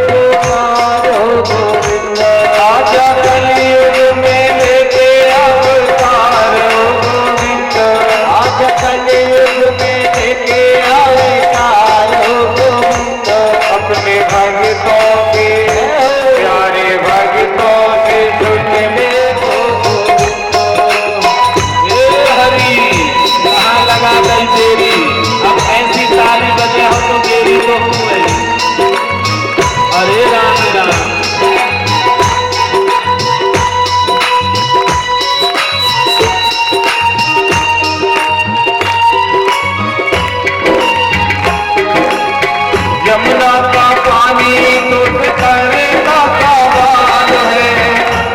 पुकार गोविंद। आजा कलियुग में लेके अवतार गोविंद, आजा कलियुग में लेके अवतार गोविंद। अपने भक्तों के प्यारे भक्तों के सुन ले लगा गई देरी। अब ऐसी ताली बजे हो तो देरी तो हुए। अरे राम राम यमुना का पानी तो करेगा सवाल है,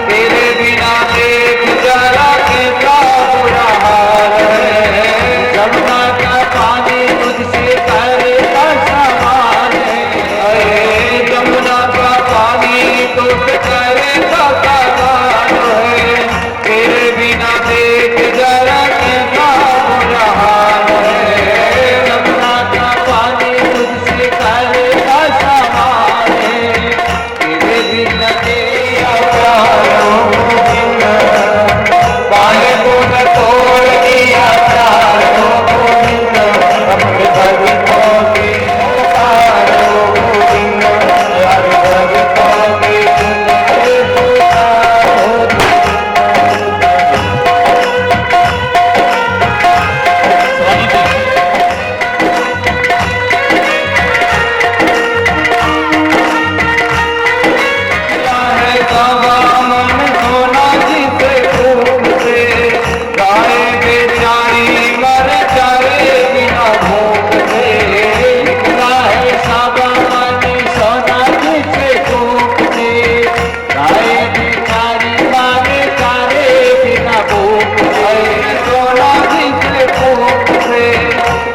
तेरे बिना देख जरा कैसा बुरा हाल है। यमुना का पानी मुझसे करेगा सवाल है, यमुना का पानी तो करेगा सवाल है, तेरे बिना देख जरा कैसा बुरा हाल है। यमुना का पानी मुझसे करेगा सवाल है, तेरे बिना पानी को न तोड़ दिया चारों गोविंद। अपने भक्तों के पुकारो गोविंद, अपने भक्तों के पुकारो है गवा मन सोना जिसे खूब से, गाय बेचारी मर जाए बिना भूख से। निकला है सावा मन सोना जिसे खूब से, गाय बेचारी मर जाए बिना भूख से। सोना जिसे खूब से,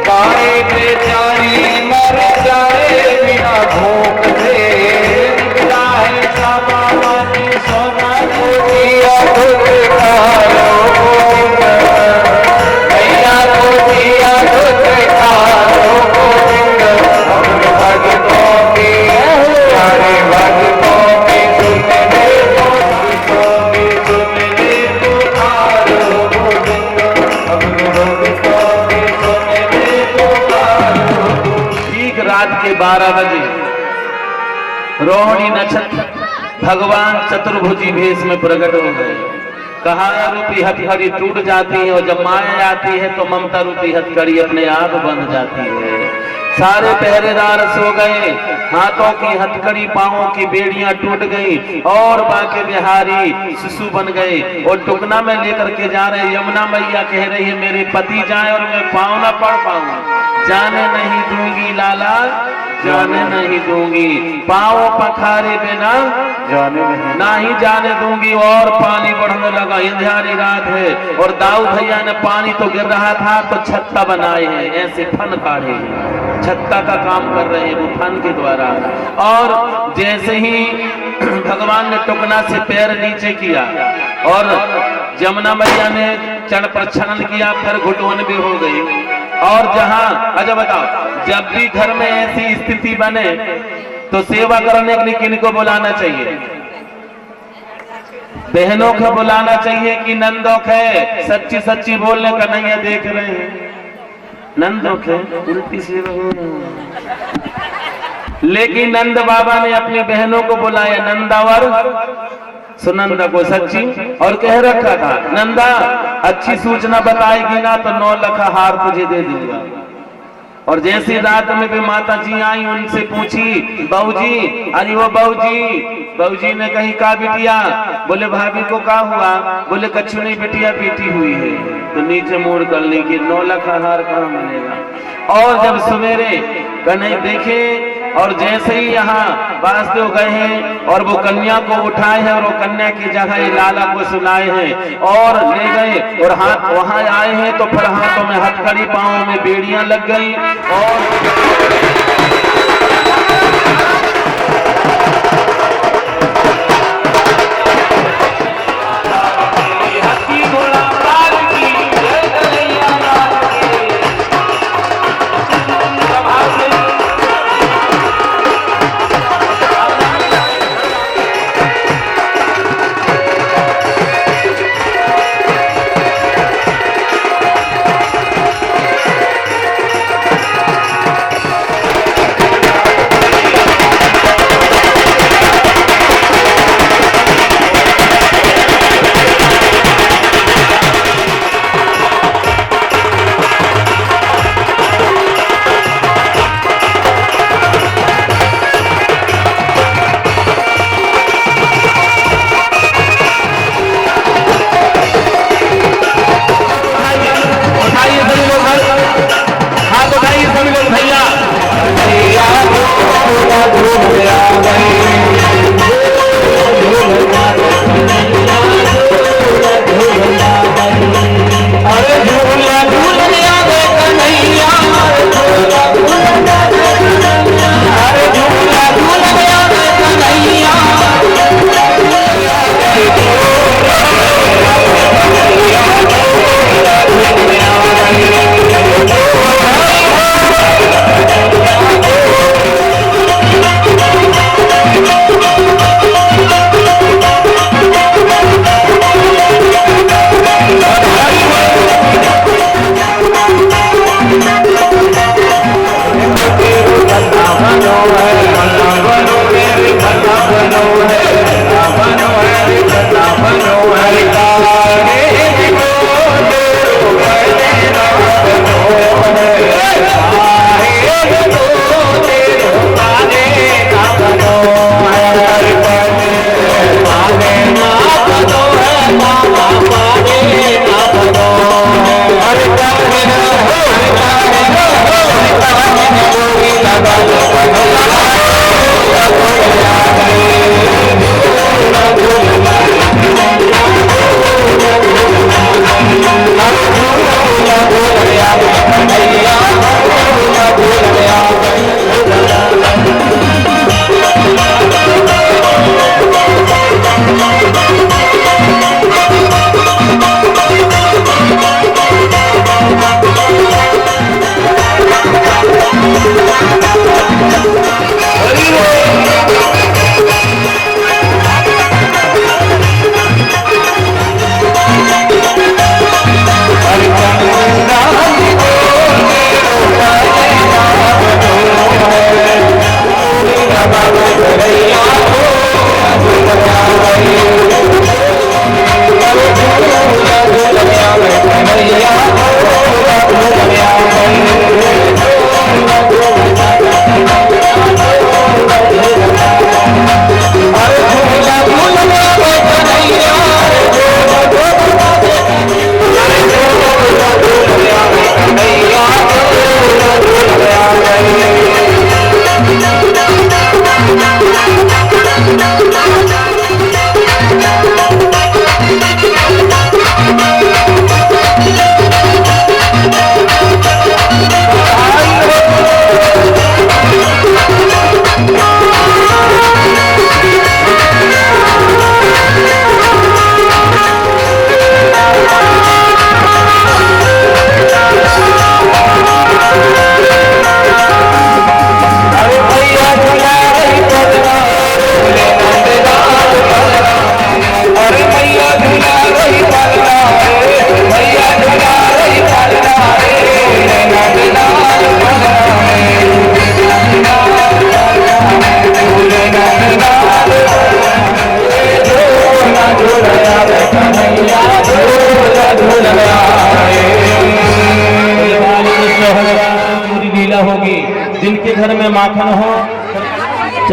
गाय बेचारी मर जाए बिना भूख से। निकला है सावा मन सोना दिया दूध खाओ गोविंद, मैया को दिया दूध खाओ गोविंद। अपने भक्तों के प्यारे भक्तों के सुनने को, भक्तों के सुनने को खाओ गोविंद, अपने भक्तों के सुनने को खाओ। ठीक रात के 12 बजे रोहिणी नक्षत्र भगवान चतुर्भुजी भेष में प्रकट हो गए। कहा रूपी हथकड़ी टूट जाती है और जब माया आती है तो ममता रूपी हथकड़ी अपने आप बंध जाती है। सारे पहरेदार सो गए, हाथों की हथकड़ी, पांवों की बेड़ियां टूट गई और बाके बिहारी शिशु बन गए। और टुकना में लेकर के जा रहे। यमुना मैया कह रही है मेरे पति जाए और मैं पाँव ना पड़ पाऊं, जाने नहीं दूंगी लाला, जाने नहीं दूंगी। पाँव पखारे बिना जाने नहीं जाने दूंगी। और पानी बढ़ने लगा, अंधेरी रात है और दाऊ भैया ने पानी तो गिर रहा था तो छत्ता बनाए हैं, ऐसे फन काढ़े हैं, छत्ता का काम कर रहे हैं वो फन के द्वारा। और जैसे ही भगवान ने टुकना से पैर नीचे किया और यमुना मैया ने चरण प्रक्षालन किया, फिर घुटन भी हो गई। और जहां अच्छा बताओ, जब भी घर में ऐसी स्थिति बने तो सेवा करने के लिए किनको बुलाना चाहिए? बहनों को बुलाना चाहिए कि नंदों के? सच्ची सच्ची बोलने का नहीं देख रहे हैं नंदों के उल्टी से। लेकिन नंद बाबा ने अपनी बहनों को बुलाया नंदावर सुनंदा को सच्ची, और कह रखा था नंदा अच्छी सूचना बताएगी ना तो 9 लाख हार तुझे दे दूंगा। और जैसी रात में भी माता जी आई, उनसे पूछी बहू जी, अरे वो बहू जी ने कही का बिटिया? बोले भाभी को का हुआ? बोले कछु नहीं बिटिया पीटी हुई है। तो नीचे मुड़ कर ली कि 9 लाख हार कहाँ मिलेगा। और जब सवेरे कन्हैया देखे, और जैसे ही यहाँ वासुदेव गए हैं और वो कन्या को उठाए हैं और वो कन्या की जगह लाला को सुनाए हैं और ले गए, और हाथ वहां आए हैं तो फिर हाथों में हथकड़ी, पांवों में बेड़ियां लग गई। और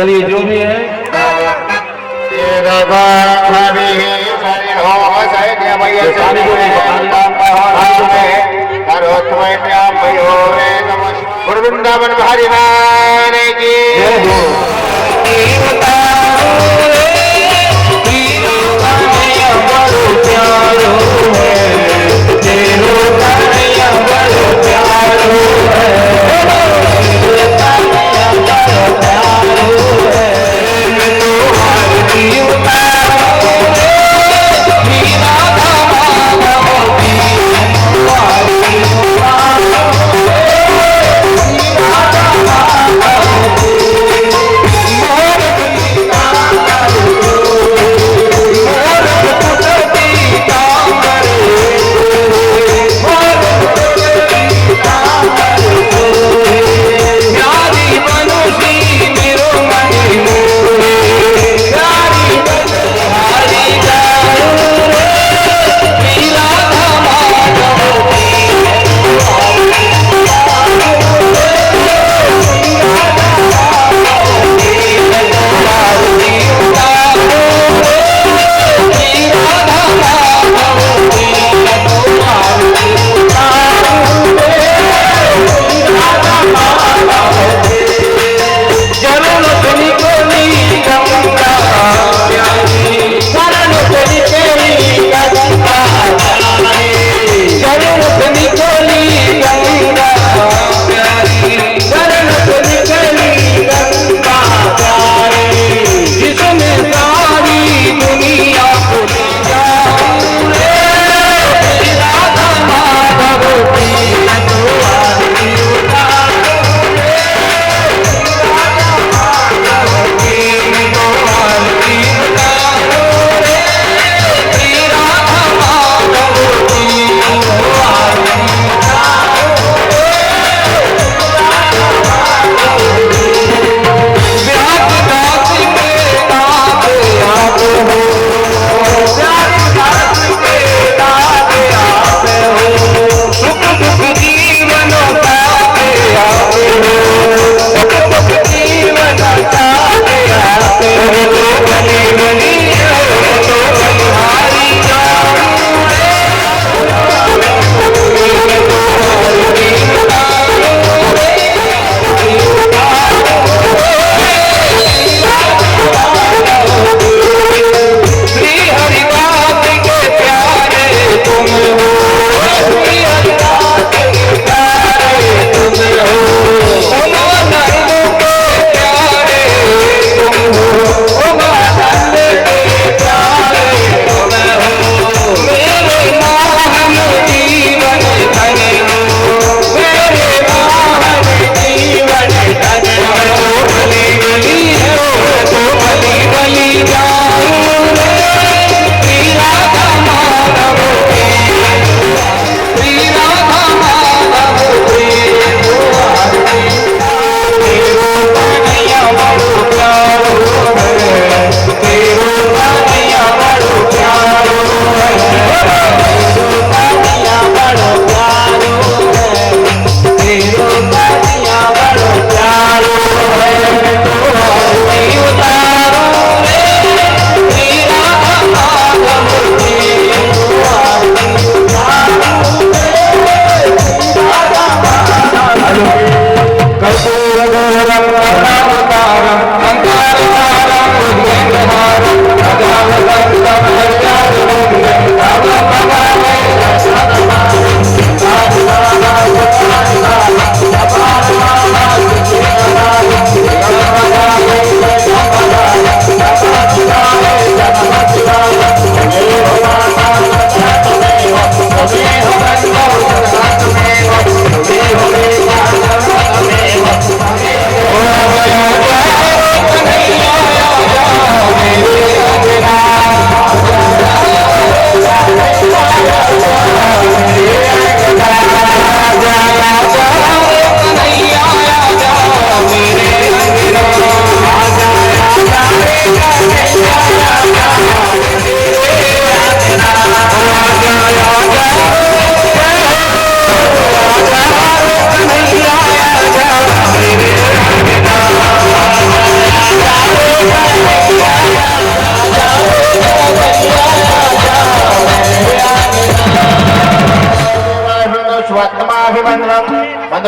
चलिए जो भी है वृंदावन भारी मान की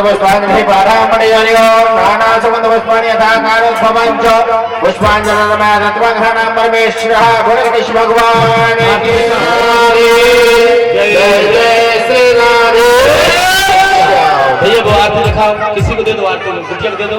पुष्पांजलि पारामणियो नाना सुगंध पुष्पाणि यथा कालोद्भवञ्च पुष्पांजलिर्मय तत्त्वघ्राणां परमेश्वरः गुणगणेश भगवान की जय जय श्री राम। भैया वो आरती दिखाओ, किसी को दे दो आरती, मुखिया को दे दो।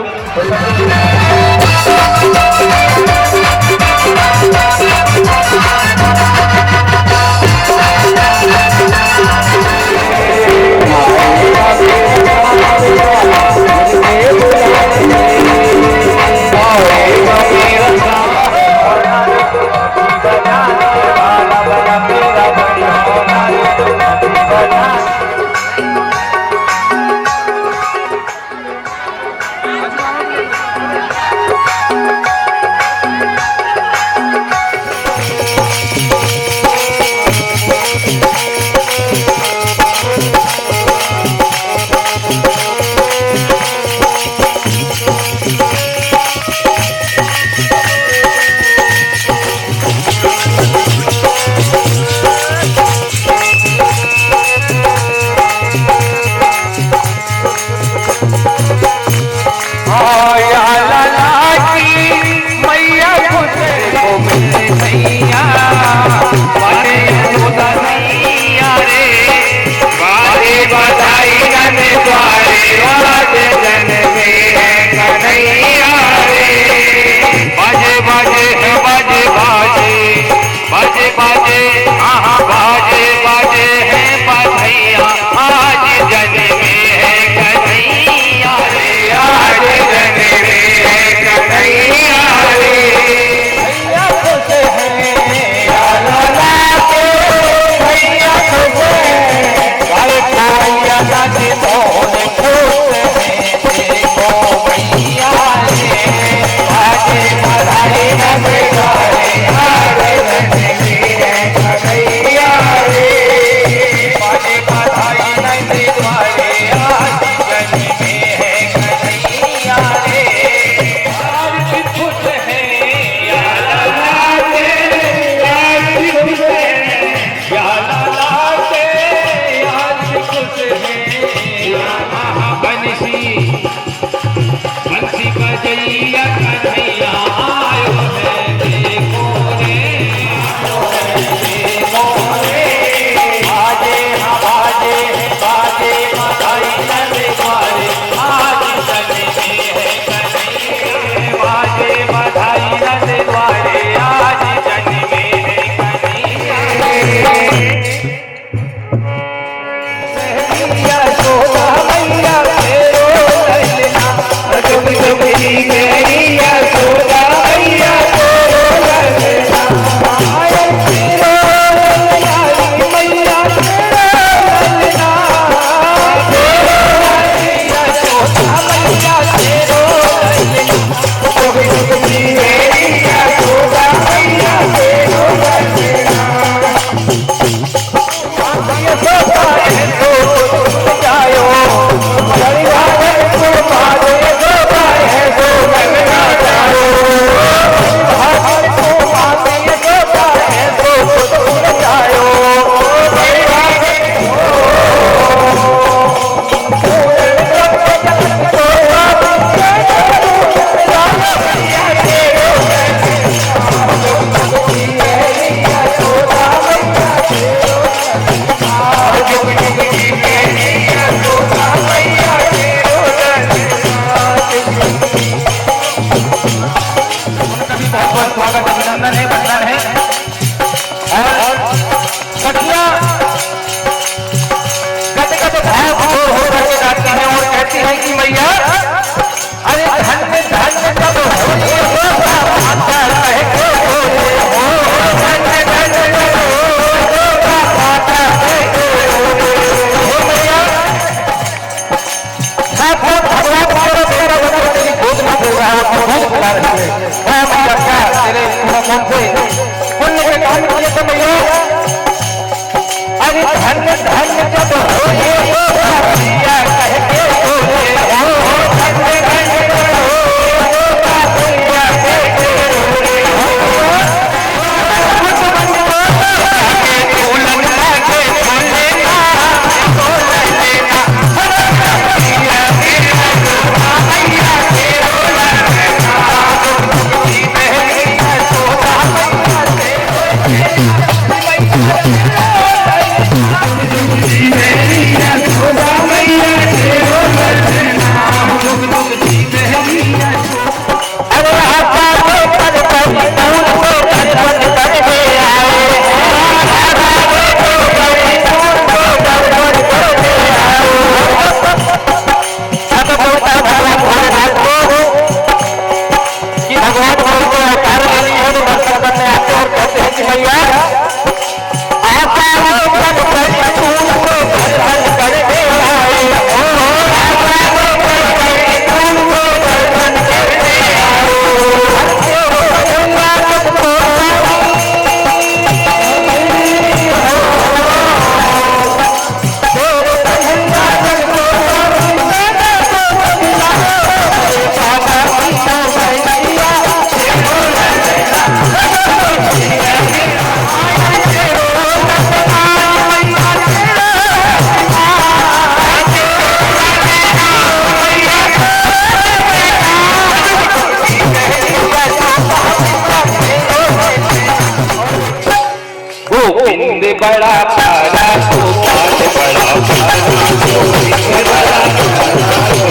गोविंद बड़ा प्यारा गोपाल बड़ा प्यारा गोविंद बड़ा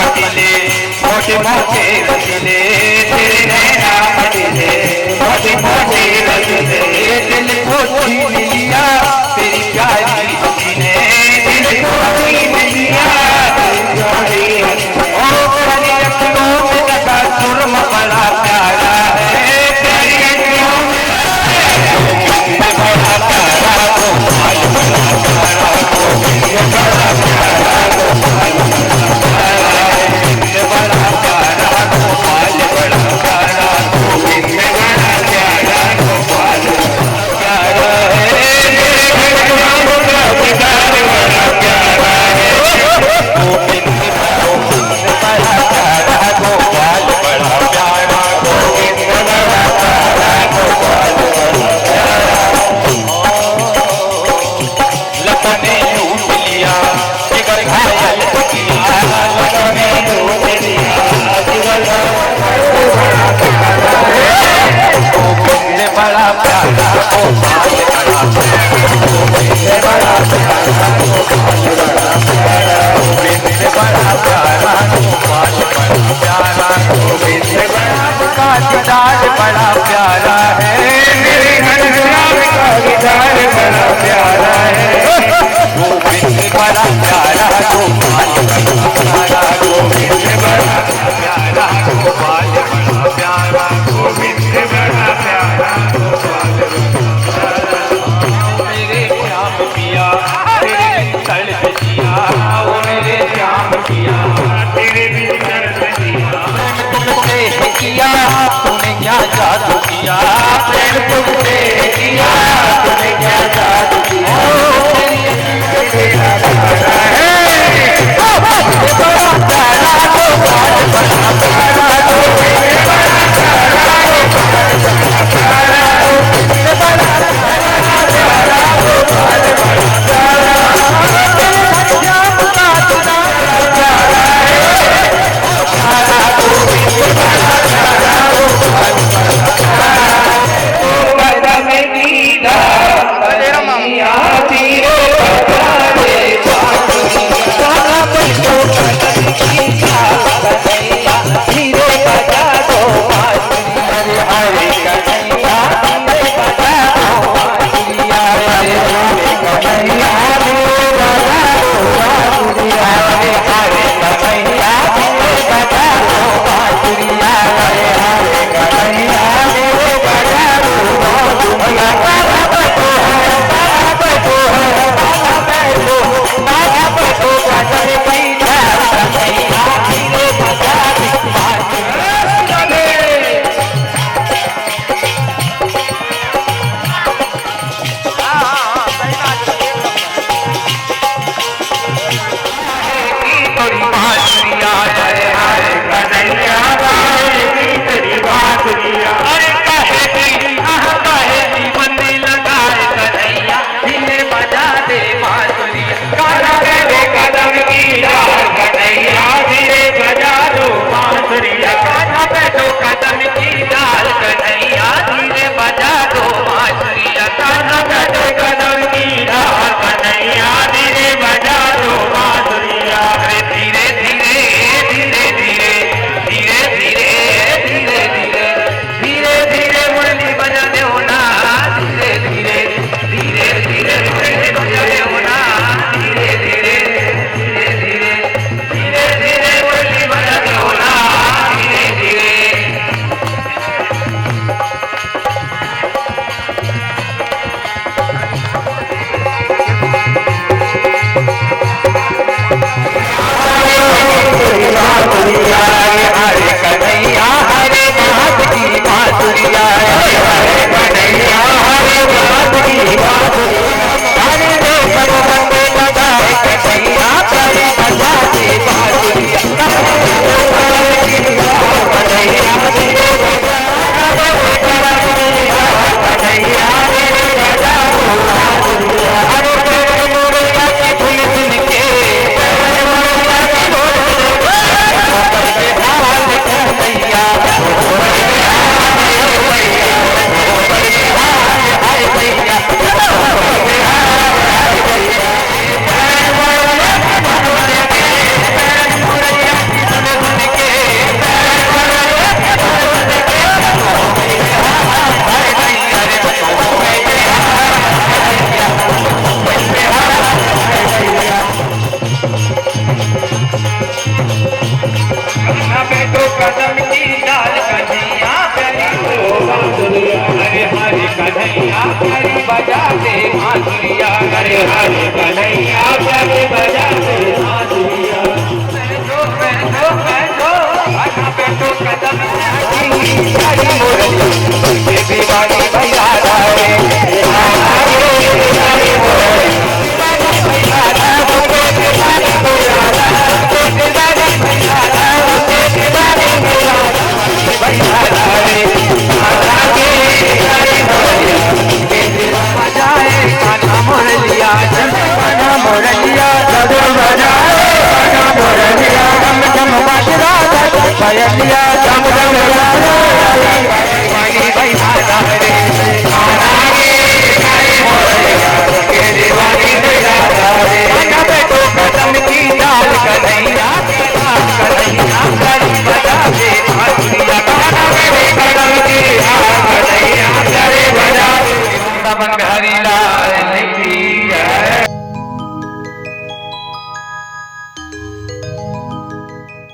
मोटे मोटे रचले तेरे नैना बदले मोटे मोटे रचले दिल को छीन लिया तेरी प्यारी हंसी ने दिल को छीन लिया तेरी प्यारी ओ तेरी अखियों में लगा सुरमा बड़ा प्यारा है तेरी अखियों में बड़ा प्यारा गोपाल बड़ा प्यारा गोविंद बड़ा प्यारा गोपाल बड़ा प्यारा गोपाल बड़ा प्यारा गोविंद बड़ा प्यारा गोपाल प्यारा है बड़ा प्यारा है गोविंद बड़ा प्यारा गोपाल बड़ा प्यारा गोविंद बड़ा प्यारा गोपाल बड़ा प्यारा लखने लूट लिया जिगर घायल किया लखने लूट लिया जिगर गोविंद बड़ा प्यारा गोपाल बड़ा प्यारा गोविंद बड़ा प्यारा गोपाल बड़ा प्यारा गोविंद बड़ा प्यारा गोपाल बड़ा प्यारा गोविंद बड़ा का दीदार बड़ा प्यारा है मेरे घनश्याम का दीदार बड़ा प्यारा है गोविंद बड़ा प्यारा गोपाल बड़ा प्यारा गोविंद बड़ा प्यारा गोपाल बड़ा प्यारा गोविंद बड़ा प्यारा गोपाल मेरे श्याम पिया तेरे बिस्तर जिया ओ मेरे श्याम पिया तेरे बिस्तर जिया तुमसे किया तूने क्या जादू किया प्रेम तुमसे किया तूने क्या जादू किया तेरा प्यारा है बड़ा प्यारा गोपाल बड़ा प्यारा गोविंद बड़ा प्यारा गोपाल बड़ा प्यारा गोविंद बड़ा प्यारा गोपाल बड़ा प्यारा श्याम का तेरा प्यारा है प्यारा गोविंद बड़ा प्यारा गोपाल बड़ा प्यारा ओ बड़ा में दीदा हरे हरे कन्हैया प्यारी बजाते बांसुरिया, हरे हरे कन्हैया प्यारी बजाते बांसुरिया। बैठो बैठो बैठो, कदम